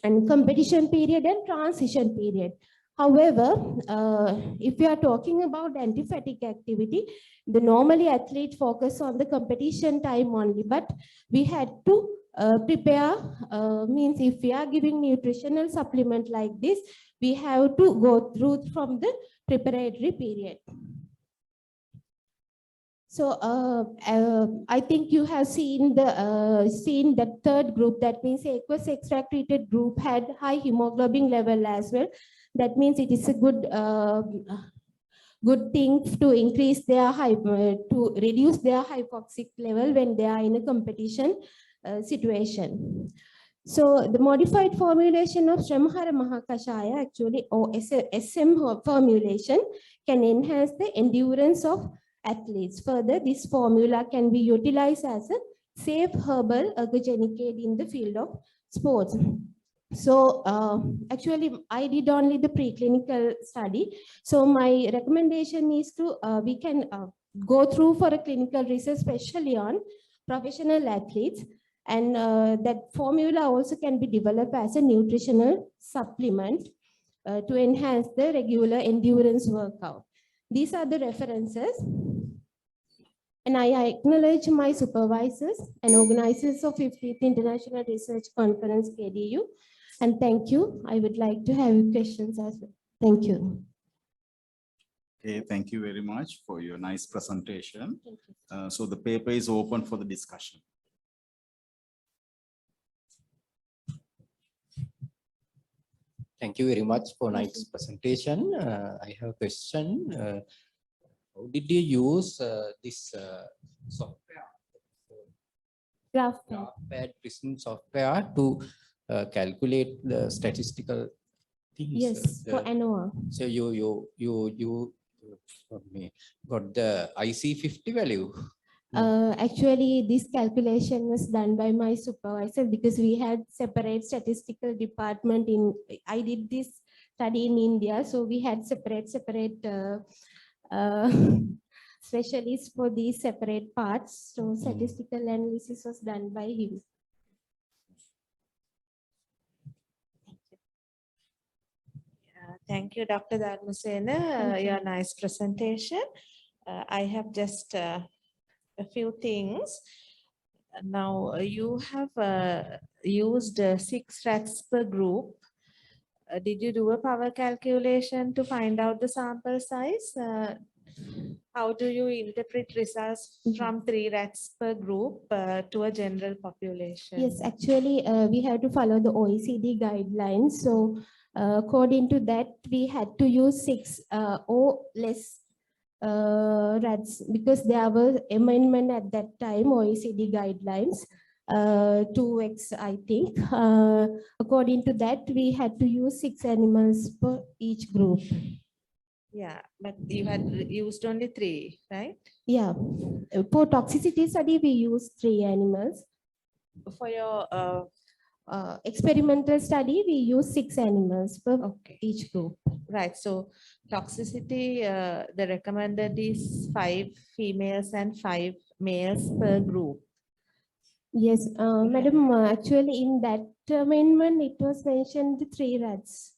and competition period and transition period. However, if we are talking about antiphatic activity, the normally athlete focus on the competition time only, but we had to prepare, means if we are giving nutritional supplement like this, we have to go through from the preparatory period. So I think you have seen the third group, that means aqueous extract treated group had high hemoglobin level as well. That means it is a good thing to increase their to reduce their hypoxic level when they are in a competition situation. So the modified formulation of Sramahara Mahakashaya actually, or SM formulation, can enhance the endurance of athletes. Further, this formula can be utilized as a safe herbal ergogenic aid in the field of sports. So actually, I did only the preclinical study. So my recommendation is to, we can go through for a clinical research, especially on professional athletes. And that formula also can be developed as a nutritional supplement to enhance the regular endurance workout. These are the references. And I acknowledge my supervisors and organizers of 50th International Research Conference, KDU. And thank you. I would like to have questions as well. Thank you. Okay, thank you very much for your nice presentation. Thank you. So the paper is open for the discussion. Thank you very much for nice presentation. I have a question. How did you use this software? GraphPad Psn software to calculate the statistical things. Yes, for ANOVA. So you got the IC50 value. Actually, this calculation was done by my supervisor because we had separate statistical department in, I did this study in India. So we had separate specialists for these separate parts. So statistical analysis was done by him. Thank you, Dr. Dharmasena. Your nice presentation. I have just a few things. Now, you have used 6 rats per group. Did you do a power calculation to find out the sample size? How do you interpret results from 3 rats per group to a general population? Yes, actually, we have to follow the OECD guidelines. So according to that, we had to use 6 or less rats because there were amendment at that time, OECD guidelines, 2x, I think. According to that, we had to use 6 animals per each group. Yeah, but you had used only 3, right? Yeah, for toxicity study, we used 3 animals. For your experimental study, we use 6 animals per each group. right. So toxicity, the recommended is 5 females and 5 males per group. Yes, madam, actually in that amendment, it was mentioned the 3 rats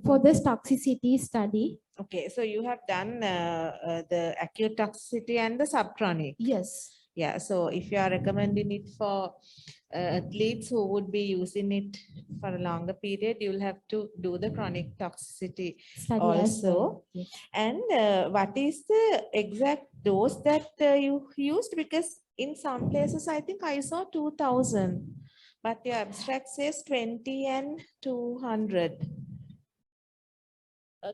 for this toxicity study. Okay, so you have done the acute toxicity and the subchronic. Yes. Yeah, so if you are recommending it for athletes who would be using it for a longer period, you will have to do the chronic toxicity Study also. as well. Yes. And what is the exact dose that you used? Because in some places, I think I saw 2000, but the abstract says 20 and 200.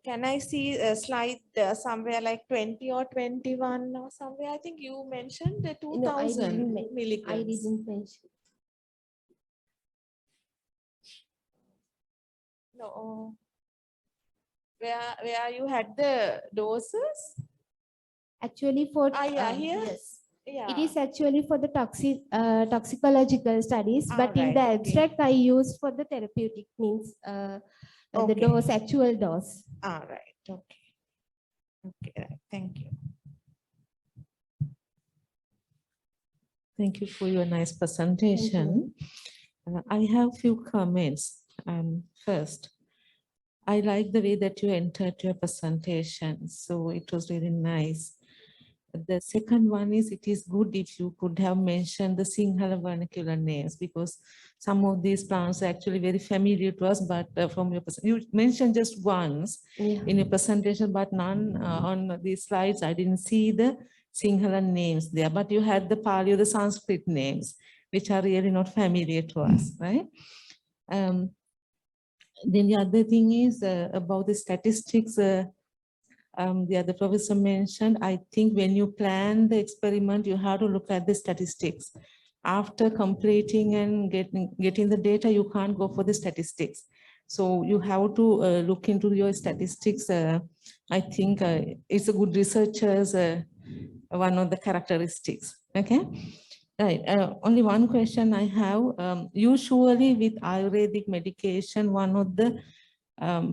Can I see a slide somewhere like 20 or 21 or somewhere? I think you mentioned the 2000 milligrams. I didn't mention. No. Where you had the doses? Actually for Here? yes. Yeah. It is actually for the toxicological studies, but in right, the okay. abstract I use for the therapeutic means the Okay. dose, actual dose. All right, okay. Okay, right. Thank you. Thank you for your nice presentation. I have few comments. First, I like the way that you entered your presentation. So it was really nice. The second one is, it is good if you could have mentioned the Sinhala vernacular names, because some of these plants are actually very familiar to us, but from your you mentioned just once in your presentation, but none on these slides. I didn't see the Sinhala names there, but you had the Pali or the Sanskrit names, which are really not familiar to us, right? Then the other thing is about the statistics. The other professor mentioned, I think when you plan the experiment, you have to look at the statistics. After completing and getting the data, you can't go for the statistics. So you have to look into your statistics. I think it's a good researcher's one of the characteristics. Okay. Right. Only one question I have. Usually with Ayurvedic medication, one of the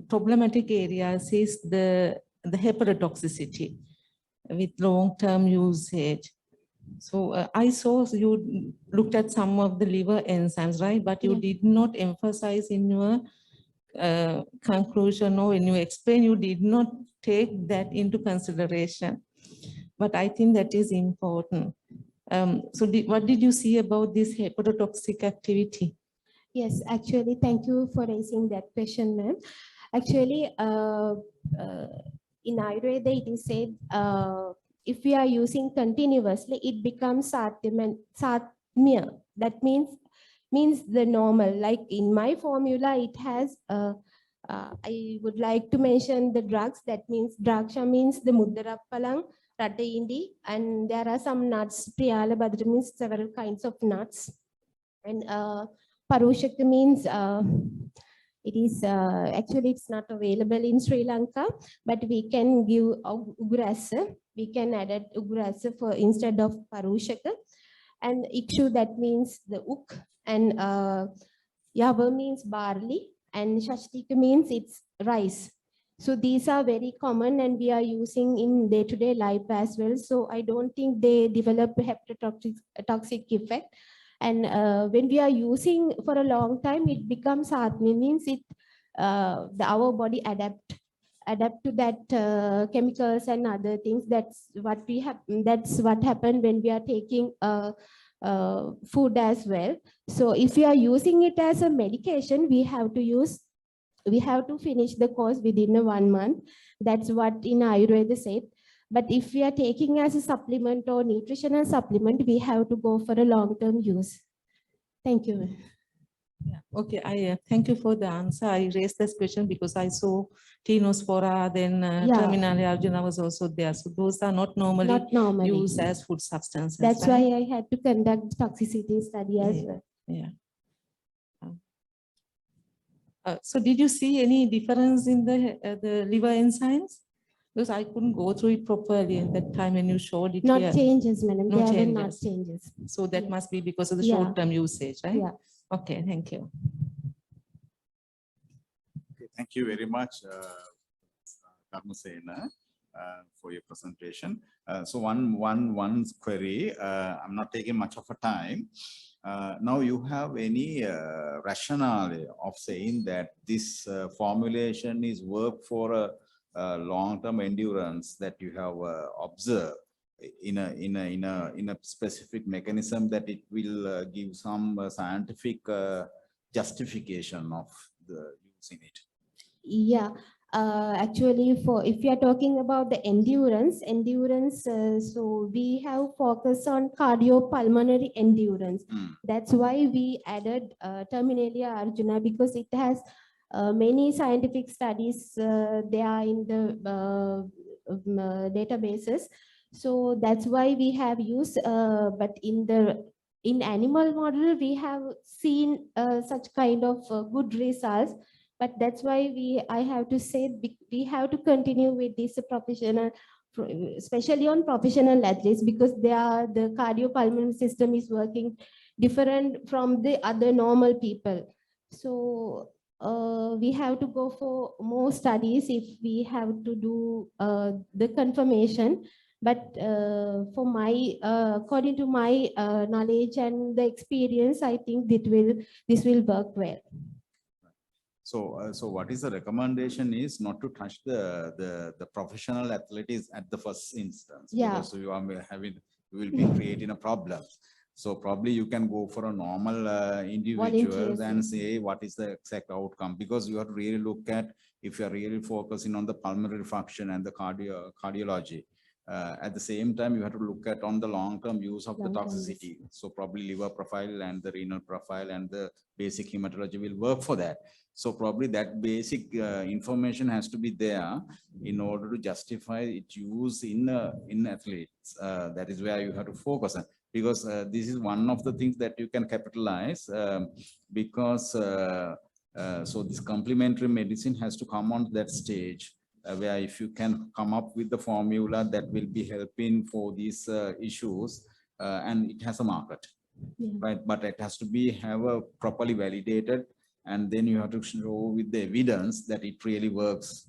problematic areas is the hepatotoxicity with long-term usage. So I saw you looked at some of the liver enzymes, right? But you did not emphasize in your conclusion, or when you explain, you did not take that into consideration. But I think that is important. So what did you see about this hepatotoxic activity? Yes, actually, thank you for raising that question, ma'am. Actually, in Ayurveda, it is said, if we are using continuously, it becomes satmya. That means the normal. Like in my formula, it has, I would like to mention the drugs. That means draksha means the mudarappalang, rata indi, and there are some nuts. Priyala badra means several kinds of nuts. And parushakta means it is actually it's not available in Sri Lanka, but we can give ugrasa. We can add ugrasa for instead of parushaka. And ikshu, that means the uk, and yava means barley, and shashtika means it's rice. So these are very common and we are using in day-to-day life as well. So I don't think they develop hepatotoxic effect. And when we are using for a long time, it becomes atmi, means it our body adapt to that chemicals and other things. That's what we have. That's what happened when we are taking food as well. So if we are using it as a medication, we have to finish the course within 1 month. That's what in Ayurveda said. But if we are taking as a supplement or nutritional supplement, we have to go for a long-term use. Thank you. Yeah. Okay, I thank you for the answer. I raised this question because I saw Tinospora, then Terminale Arjuna was also there. So those are not normally used as food substances. That's right? why I had to conduct toxicity study as well. Yeah. So did you see any difference in the liver enzymes? Because I couldn't go through it properly at that time when you showed it. Not changes, madam. No There changes. were not changes. So that must be because of the short-term usage, right? Yeah. Okay, thank you. Okay, thank you very much, Karmasena, for your presentation. So one query. I'm not taking much of a time. Now, you have any rationale of saying that this formulation is work for a long-term endurance that you have observed in a specific mechanism, that it will give some scientific justification of the using it? Yeah. Actually, if you are talking about the endurance, so we have focused on cardiopulmonary endurance. That's why we added Terminalia Arjuna, because it has many scientific studies there in the databases. So that's why we have used, but in animal model, we have seen such kind of good results. But that's why I have to say we have to continue with this professional, especially on professional athletes, because the cardiopulmonary system is working different from the other normal people. So we have to go for more studies if we have to do the confirmation. But for my, according to my knowledge and the experience, I think this will work well. So what is the recommendation is not to touch the professional athletics at the first instance. Yeah. Because you will be creating a problem. So probably you can go for a normal individuals Volunteers, and say what is the exact outcome, because you have to really look at if you are really focusing on the pulmonary function and the cardiology. At the same time, you have to look at on the long-term use of the Long-term use. toxicity. So probably liver profile and the renal profile and the basic hematology will work for that. So probably that basic information has to be there in order to justify its use in athletes. That is where you have to focus on, because this is one of the things that you can capitalize, because so this complementary medicine has to come on that stage. Where if you can come up with the formula that will be helping for these issues, and it has a market, right? But it has to be properly validated, and then you have to show with the evidence that it really works,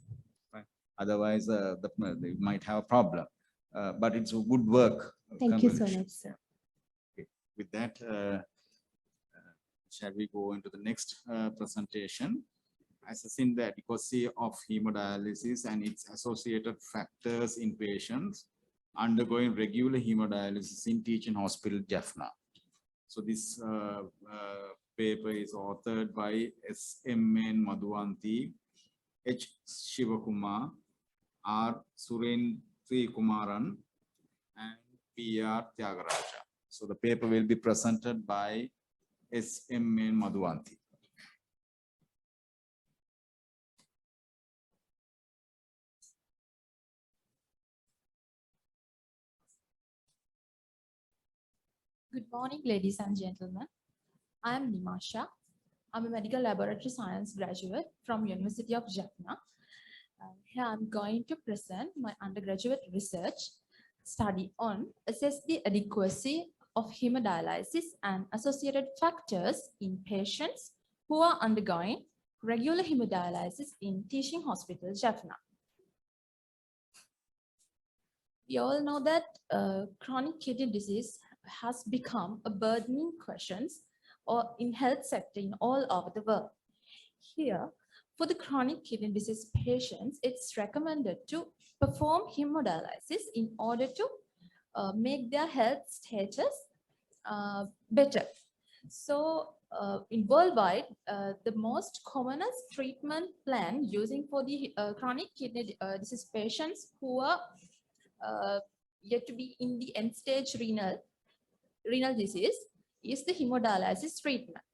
right? Otherwise, they might have a problem. But it's a good work. Thank you so much, sir. Okay. With that, shall we go into the next presentation? Assessing the adequacy of hemodialysis and its associated factors in patients undergoing regular hemodialysis in teaching hospital Jaffna. So this paper is authored by Sn Madhuvanti, H. Shivakumar, R. Surendri Kumaran, and P.R. Tyagaraja. So the paper will be presented by Sn Madhuvanti. Good morning, ladies and gentlemen. I am Nimasha. I'm a medical laboratory science graduate from University of Jaffna. Here I'm going to present my undergraduate research study on assess the adequacy of hemodialysis and associated factors in patients who are undergoing regular hemodialysis in Teaching Hospital Jaffna. We all know that chronic kidney disease has become a burdening question or in health sector in all over the world. Here, for the chronic kidney disease patients, it's recommended to perform hemodialysis in order to make their health status better. So in worldwide, the most commonest treatment plan using for the chronic kidney disease patients who are yet to be in the end stage renal disease is the hemodialysis treatment.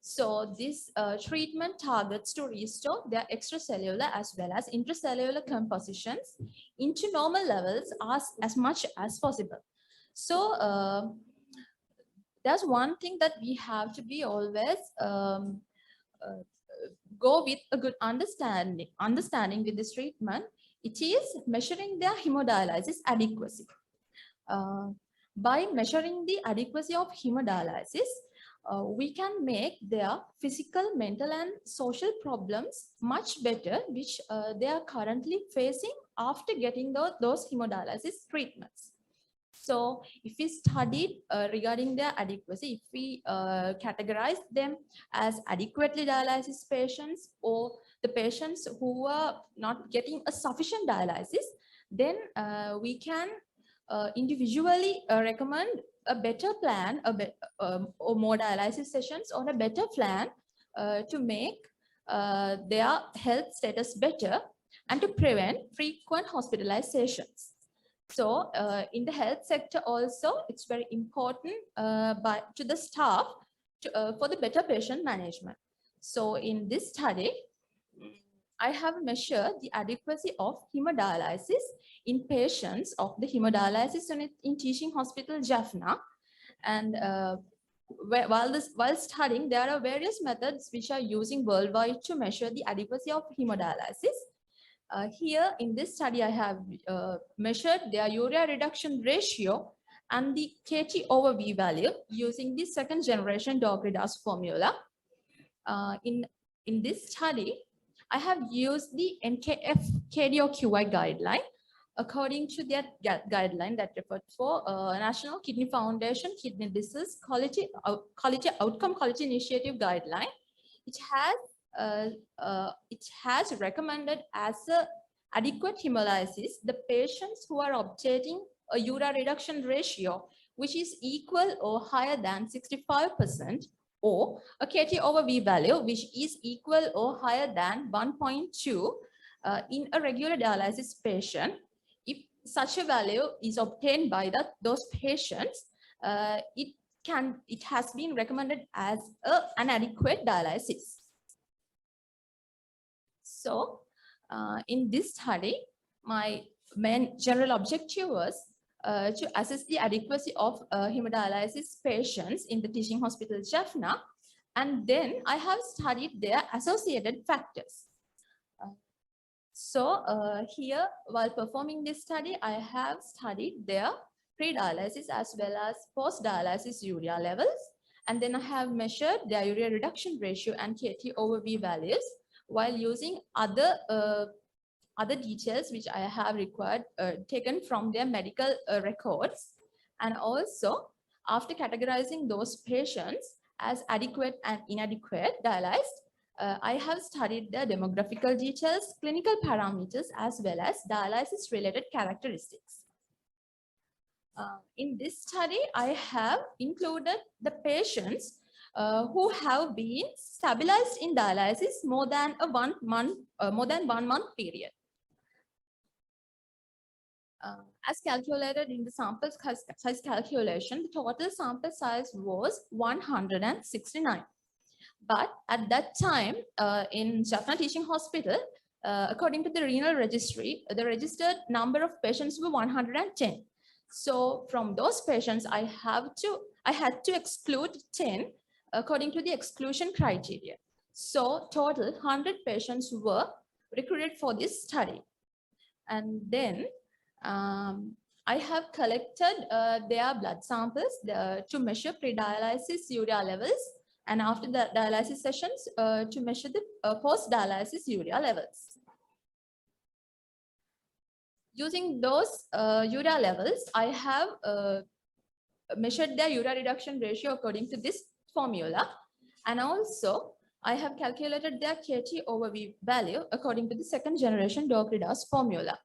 So this treatment targets to restore their extracellular as well as intracellular compositions into normal levels as much as possible. So there's one thing that we have to be always go with a good understanding with this treatment. It is measuring their hemodialysis adequacy. By measuring the adequacy of hemodialysis, we can make their physical, mental, and social problems much better, which they are currently facing after getting those hemodialysis treatments. So if we studied regarding their adequacy, if we categorize them as adequately dialysis patients or the patients who are not getting a sufficient dialysis, then we can individually recommend a better plan, or more dialysis sessions on a better plan to make their health status better and to prevent frequent hospitalizations. So in the health sector also, it's very important to the staff for the better patient management. So in this study, I have measured the adequacy of hemodialysis in patients of the hemodialysis unit in Teaching Hospital Jaffna. And while studying, there are various methods which are using worldwide to measure the adequacy of hemodialysis. Here in this study, I have measured their urea reduction ratio and the KT/V value using the second generation dog reduce formula. In in this study, I have used the NKF KDOQI guideline. According to that guideline that referred for National Kidney Foundation Kidney Disease Quality Outcome Quality Initiative guideline, it has recommended as a adequate hemolysis the patients who are obtaining a urea reduction ratio which is equal or higher than 65%, or a KT over V value which is equal or higher than 1.2 in a regular dialysis patient. If such a value is obtained by those patients, it has been recommended as an adequate dialysis. So in this study, my main general objective was to assess the adequacy of hemodialysis patients in the teaching hospital Jaffna, and then I have studied their associated factors. Here, while performing this study, I have studied their pre-dialysis as well as post-dialysis urea levels, and then I have measured their urea reduction ratio and KT over V values while using other details which I have taken from their medical records. And also, after categorizing those patients as adequate and inadequate dialyzed, I have studied the demographical details, clinical parameters, as well as dialysis-related characteristics. In this study, I have included the patients who have been stabilized in dialysis more than 1 month period. As calculated in the sample size calculation, the total sample size was 169. But at that time, in Jaffna Teaching Hospital, according to the renal registry, the registered number of patients were 110. So from those patients, I had to exclude 10 according to the exclusion criteria. So total 100 patients were recruited for this study. And then I have collected their blood samples to measure pre-dialysis urea levels, and after the dialysis sessions to measure the post-dialysis urea levels. Using those urea levels, I have measured their urea reduction ratio according to this formula, and also I have calculated their KT over V value according to the second generation Dorcridaz formula.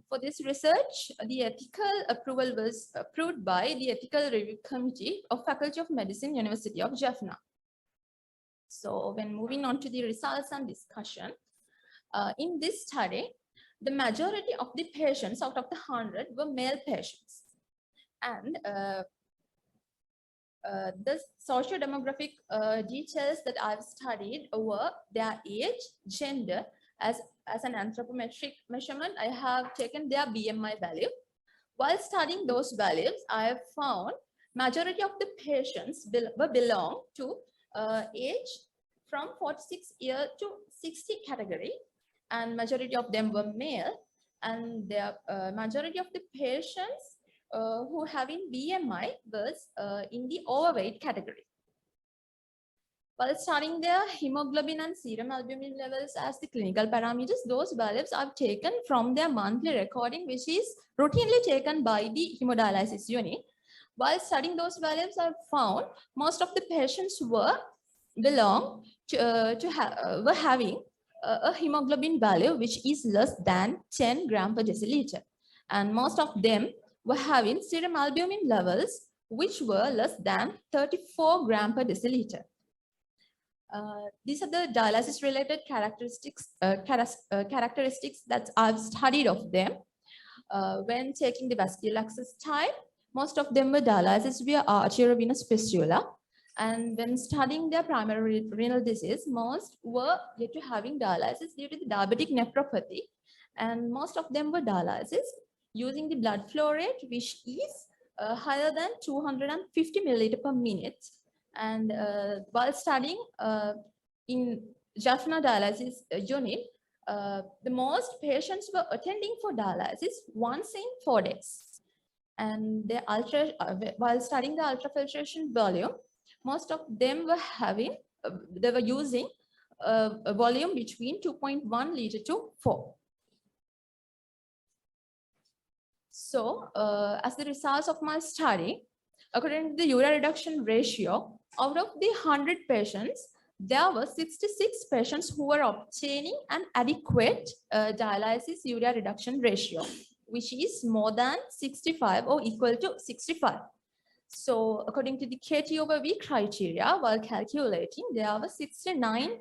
For this research, the ethical approval was approved by the Ethical Review Committee of Faculty of Medicine, University of Jaffna. So when moving on to the results and discussion, in this study, the majority of the patients out of the 100 were male patients. And the socio-demographic details that I've studied were their age, gender. As an anthropometric measurement, I have taken their BMI value. While studying those values, I have found majority of the patients belong to age from 46 years to 60 category, and majority of them were male, and the majority of the patients who having BMI was in the overweight category. While studying their hemoglobin and serum albumin levels as the clinical parameters, those values are taken from their monthly recording, which is routinely taken by the hemodialysis unit. While studying those values, I found most of the patients were having a hemoglobin value which is less than 10 gram per deciliter, and most of them were having serum albumin levels which were less than 34 gram per deciliter. These are the dialysis related characteristics that I've studied of them. When taking the vascular access type, most of them were dialysis via arteriovenous fistula. And when studying their primary renal disease, most were due to having dialysis due to the diabetic nephropathy. And most of them were dialysis using the blood flow rate, which is higher than 250 milliliter per minute. And while studying in Jaffna dialysis unit, the most patients were attending for dialysis once in 4 days. And while studying the ultrafiltration volume, most of them were having they were using a volume between 2.1 liter to 4. So as the results of my study, according to the urea reduction ratio, out of the 100 patients, there were 66 patients who were obtaining an adequate dialysis urea reduction ratio, which is more than 65 or equal to 65. So according to the KT/V criteria, while calculating, there were 69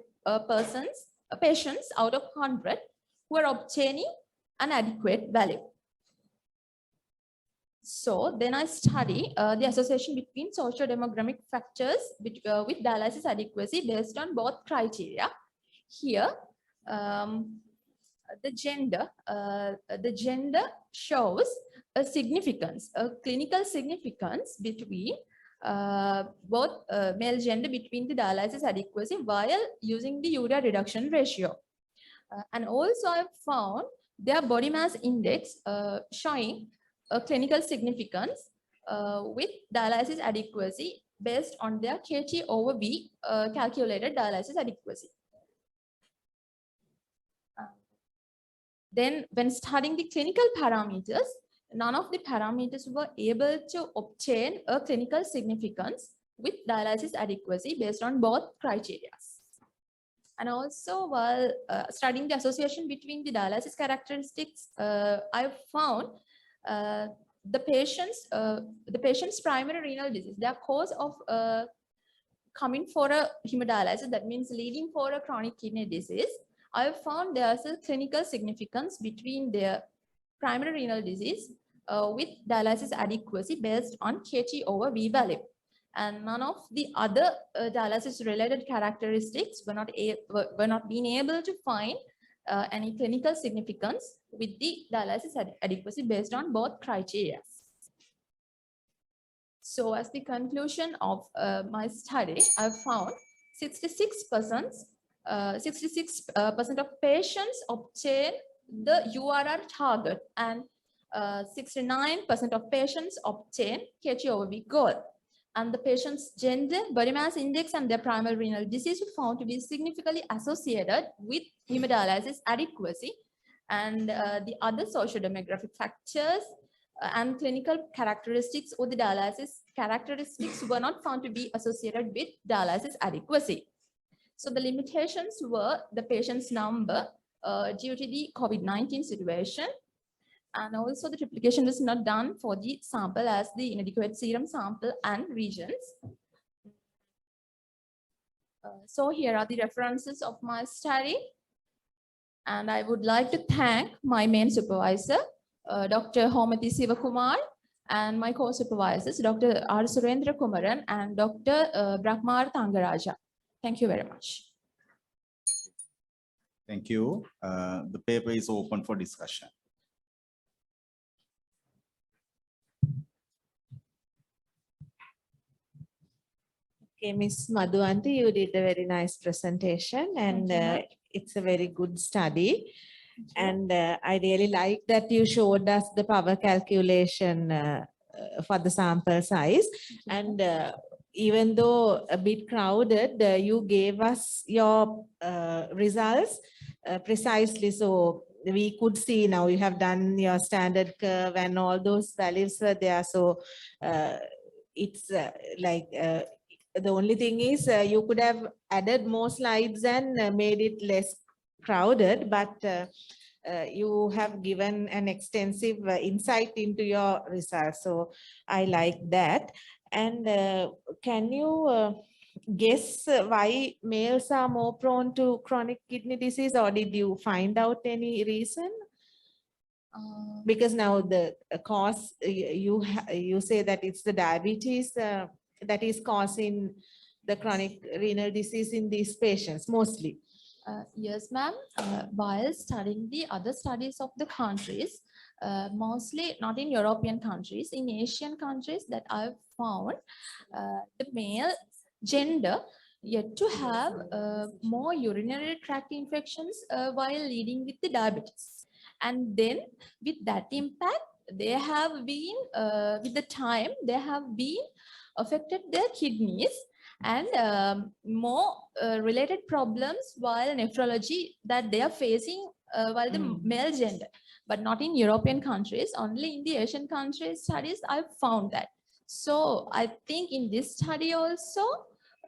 patients out of 100 who were obtaining an adequate value. So then I study the association between socio-demographic factors with dialysis adequacy based on both criteria. Here, the gender shows a significance, a clinical significance between both male gender between the dialysis adequacy while using the urea reduction ratio. And also I found their body mass index showing a clinical significance with dialysis adequacy based on their KT/V calculated dialysis adequacy. Then when studying the clinical parameters, none of the parameters were able to obtain a clinical significance with dialysis adequacy based on both criteria. And also while studying the association between the dialysis characteristics, I found the patient's primary renal disease, their cause of coming for a hemodialysis, that means leading for a chronic kidney disease, I have found there's a clinical significance between their primary renal disease with dialysis adequacy based on KT/V value. And none of the other dialysis related characteristics were not being able to find any clinical significance with the dialysis adequacy based on both criteria. So as the conclusion of my study, I found 66% of patients obtain the URR target and 69% of patients obtain KT/V goal. And the patient's gender, body mass index, and their primary renal disease were found to be significantly associated with hemodialysis adequacy. And the other socio-demographic factors and clinical characteristics or the dialysis characteristics were not found to be associated with dialysis adequacy. So the limitations were the patient's number due to the COVID-19 situation. And also the triplication was not done for the sample as the inadequate serum sample and regions. So here are the references of my study. And I would like to thank my main supervisor, Dr. Homati Sivakumar, and my co-supervisors, Dr. R. Surendra Kumaran and Dr. Brahmar Thangaraja. Thank you very much. Thank you. The paper is open for discussion. Okay, Ms. Madhuanti, you did a very nice presentation and it's a very good study. And I really like that you showed us the power calculation for the sample size. And even though a bit crowded, you gave us your results precisely. So we could see now you have done your standard curve and all those values were there. So it's the only thing is you could have added more slides and made it less crowded, but you have given an extensive insight into your results. So I like that. And can you guess why males are more prone to chronic kidney disease, or did you find out any reason? Because now the cause, you say that it's the diabetes that is causing the chronic renal disease in these patients mostly. Yes, ma'am. While studying the other studies of the countries, mostly not in European countries, in Asian countries that I've found, the male gender yet to have more urinary tract infections while leading with the diabetes. And then with that impact, they have been, with the time, they have been affected their kidneys. and more related problems while nephrology that they are facing while the male gender, but not in European countries, only in the Asian countries studies I've found that. So I think in this study also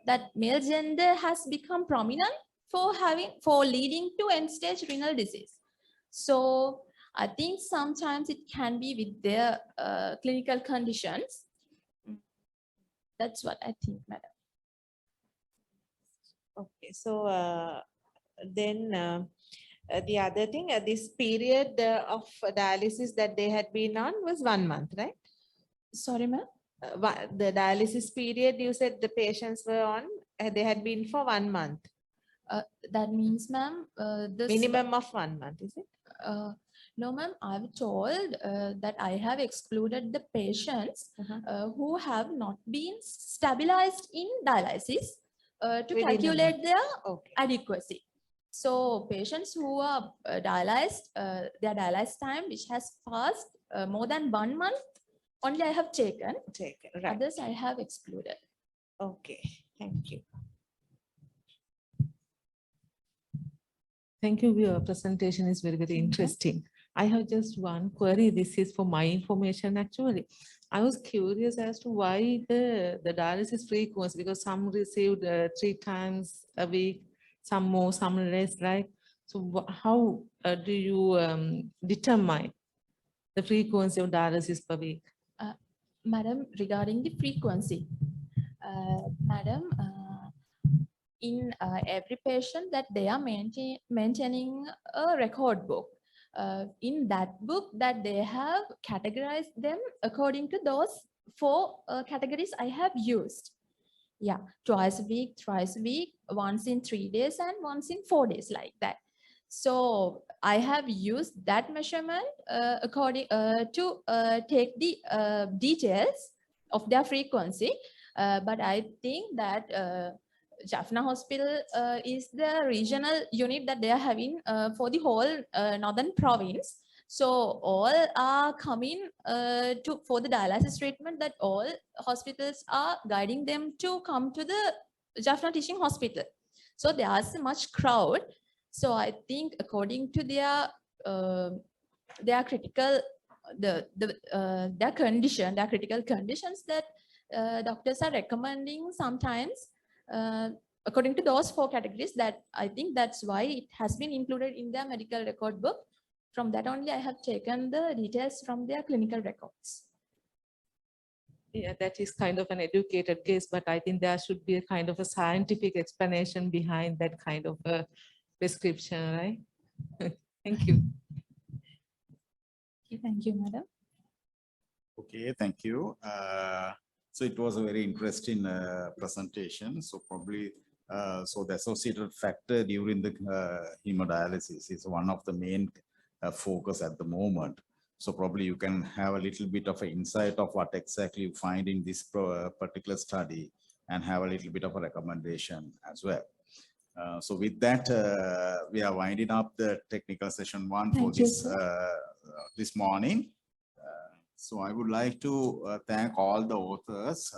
that male gender has become prominent for leading to end-stage renal disease. So I think sometimes it can be with their clinical conditions. That's what I think, madam. Okay, so then the other thing, this period of dialysis that they had been on was 1 month, right? Sorry, ma'am. The dialysis period you said the patients were on, they had been for 1 month. That means, ma'am, the Minimum of 1 month, is it? No, ma'am, I've told that I have excluded the patients who have not been stabilized in dialysis to Within a calculate month. their Okay. adequacy. So patients who are dialyzed, their dialysis time which has passed more than 1 month, only I have taken. Right. Others I have excluded. Okay, thank you. Thank you. Your presentation is very, very interesting. I have just one query. This is for my information, actually. I was curious as to why the dialysis frequency, because some received 3 times a week, some more, some less, right? So how do you determine the frequency of dialysis per week? Madam, regarding the frequency, madam, in every patient that they are maintaining a record book. In that book that they have categorized them according to those 4 categories I have used. Yeah, twice a week, thrice a week, once in 3 days and once in 4 days, like that. So I have used that measurement according to take the details of their frequency. But I think that Jaffna Hospital is the regional unit that they are having for the whole northern province. So all are coming for the dialysis treatment, that all hospitals are guiding them to come to the Jaffna Teaching Hospital. So there's much crowd. So I think according to their critical their condition, their critical conditions, that doctors are recommending sometimes according to those 4 categories, that I think that's why it has been included in their medical record book. From that only I have taken the details from their clinical records. Yeah, that is kind of an educated guess, but I think there should be a kind of a scientific explanation behind that kind of a prescription, right? Thank you. Okay, thank you, madam. Okay, thank you. So it was a very interesting presentation. So probably, so the associated factor during the hemodialysis is one of the main focus at the moment. So probably you can have a little bit of an insight of what exactly you find in this particular study and have a little bit of a recommendation as well. So with that, we are winding up the technical session 1 for this morning. So I would like to thank all the authors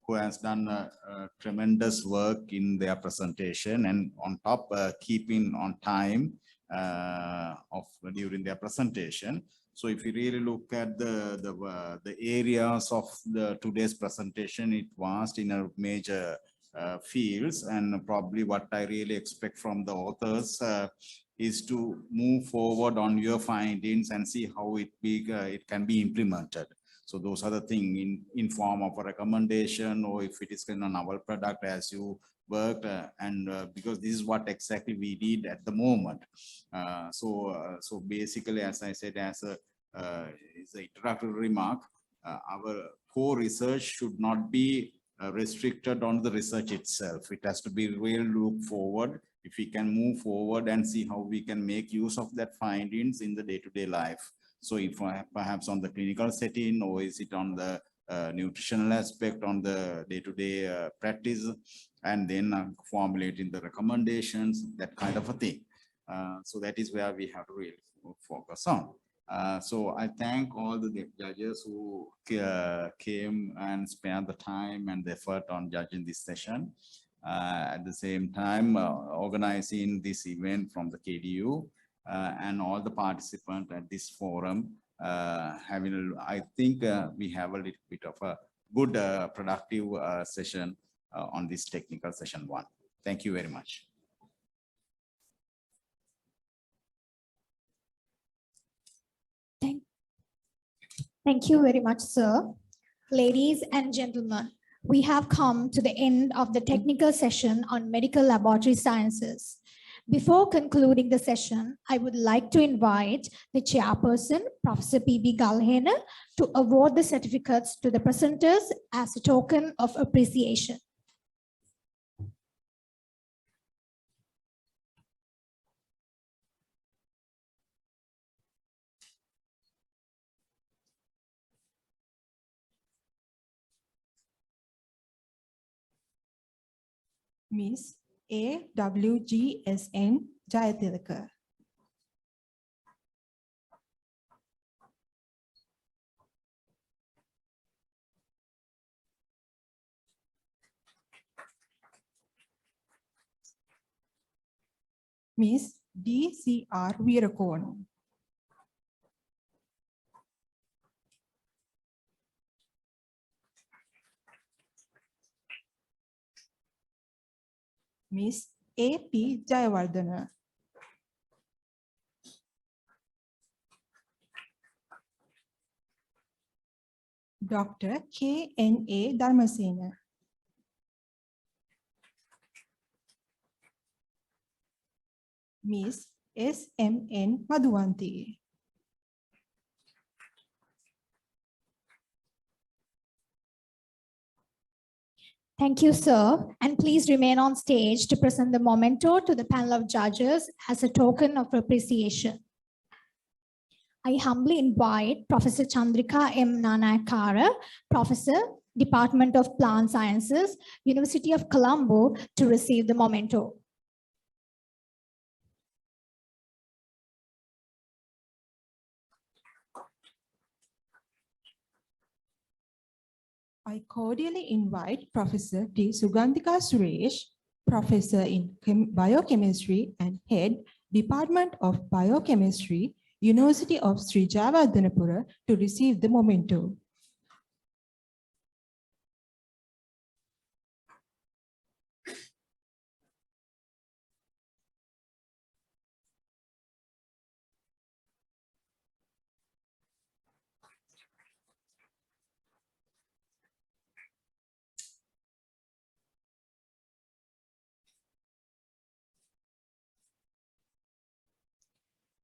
who has done tremendous work in their presentation, and on top keeping on time during their presentation. So if you really look at the areas of today's presentation, it was in a major fields, and probably what I really expect from the authors is to move forward on your findings and see how it can be implemented. So those are the things in form of a recommendation, or if it is in a novel product as you worked, and because this is what exactly we need at the moment. So basically, as I said, as a is an introductory remark, our core research should not be restricted on the research itself. It has to be real look forward. If we can move forward and see how we can make use of that findings in the day-to-day life. So if perhaps on the clinical setting, or is it on the nutritional aspect, on the day-to-day practice, and then formulating the recommendations, that kind of a thing. So that is where we have to really focus on. So I thank all the judges who came and spent the time and the effort on judging this session. At the same time, organizing this event from the KDU and all the participants at this forum. I think we have a little bit of a good productive session on this technical session 1. Thank you very much. Thank you very much, sir. Ladies and gentlemen, we have come to the end of the technical session on medical laboratory sciences. Before concluding the session, I would like to invite the chairperson, Professor P.B. Galhena, to award the certificates to the presenters as a token of appreciation. Miss AWGSN Jayathilaka. Miss DCR Weerakoon. Miss AP Jayawardena. Dr. KNA Dharmasena. Miss SMN Madhuvanti. Thank you, sir. And please remain on stage to present the memento to the panel of judges as a token of appreciation. I humbly invite Professor Chandrika M. Nanayakara, Professor, Department of Plant Sciences, University of Colombo, to receive the memento. I cordially invite Professor T. Sugandhika Suresh, Professor in Biochemistry and Head, Department of Biochemistry, University of Sri Jayawardenepura, to receive the memento.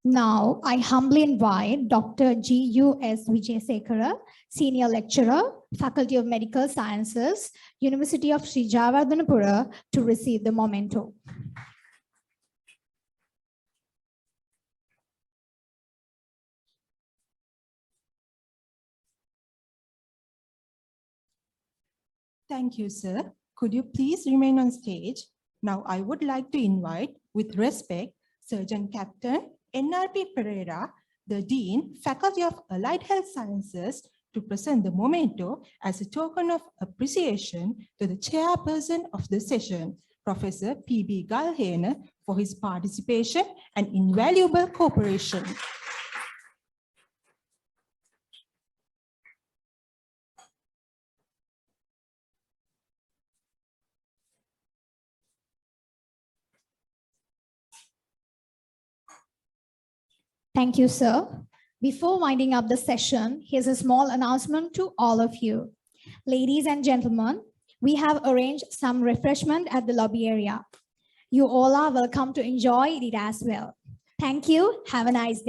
Now, I humbly invite Dr. G.U.S. Vijayasekara, Senior Lecturer, Faculty of Medical Sciences, University of Sri Jayawardenepura, to receive the memento. Thank you, sir. Could you please remain on stage? Now, I would like to invite, with respect, Surgeon Captain NRP Perera, the Dean, Faculty of Allied Health Sciences, to present the memento as a token of appreciation to the chairperson of the session, Professor P.B. Galhena, for his participation and invaluable cooperation. Thank you, sir. Before winding up the session, here's a small announcement to all of you. Ladies and gentlemen, we have arranged some refreshment at the lobby area. You all are welcome to enjoy it as well. Thank you. Have a nice day.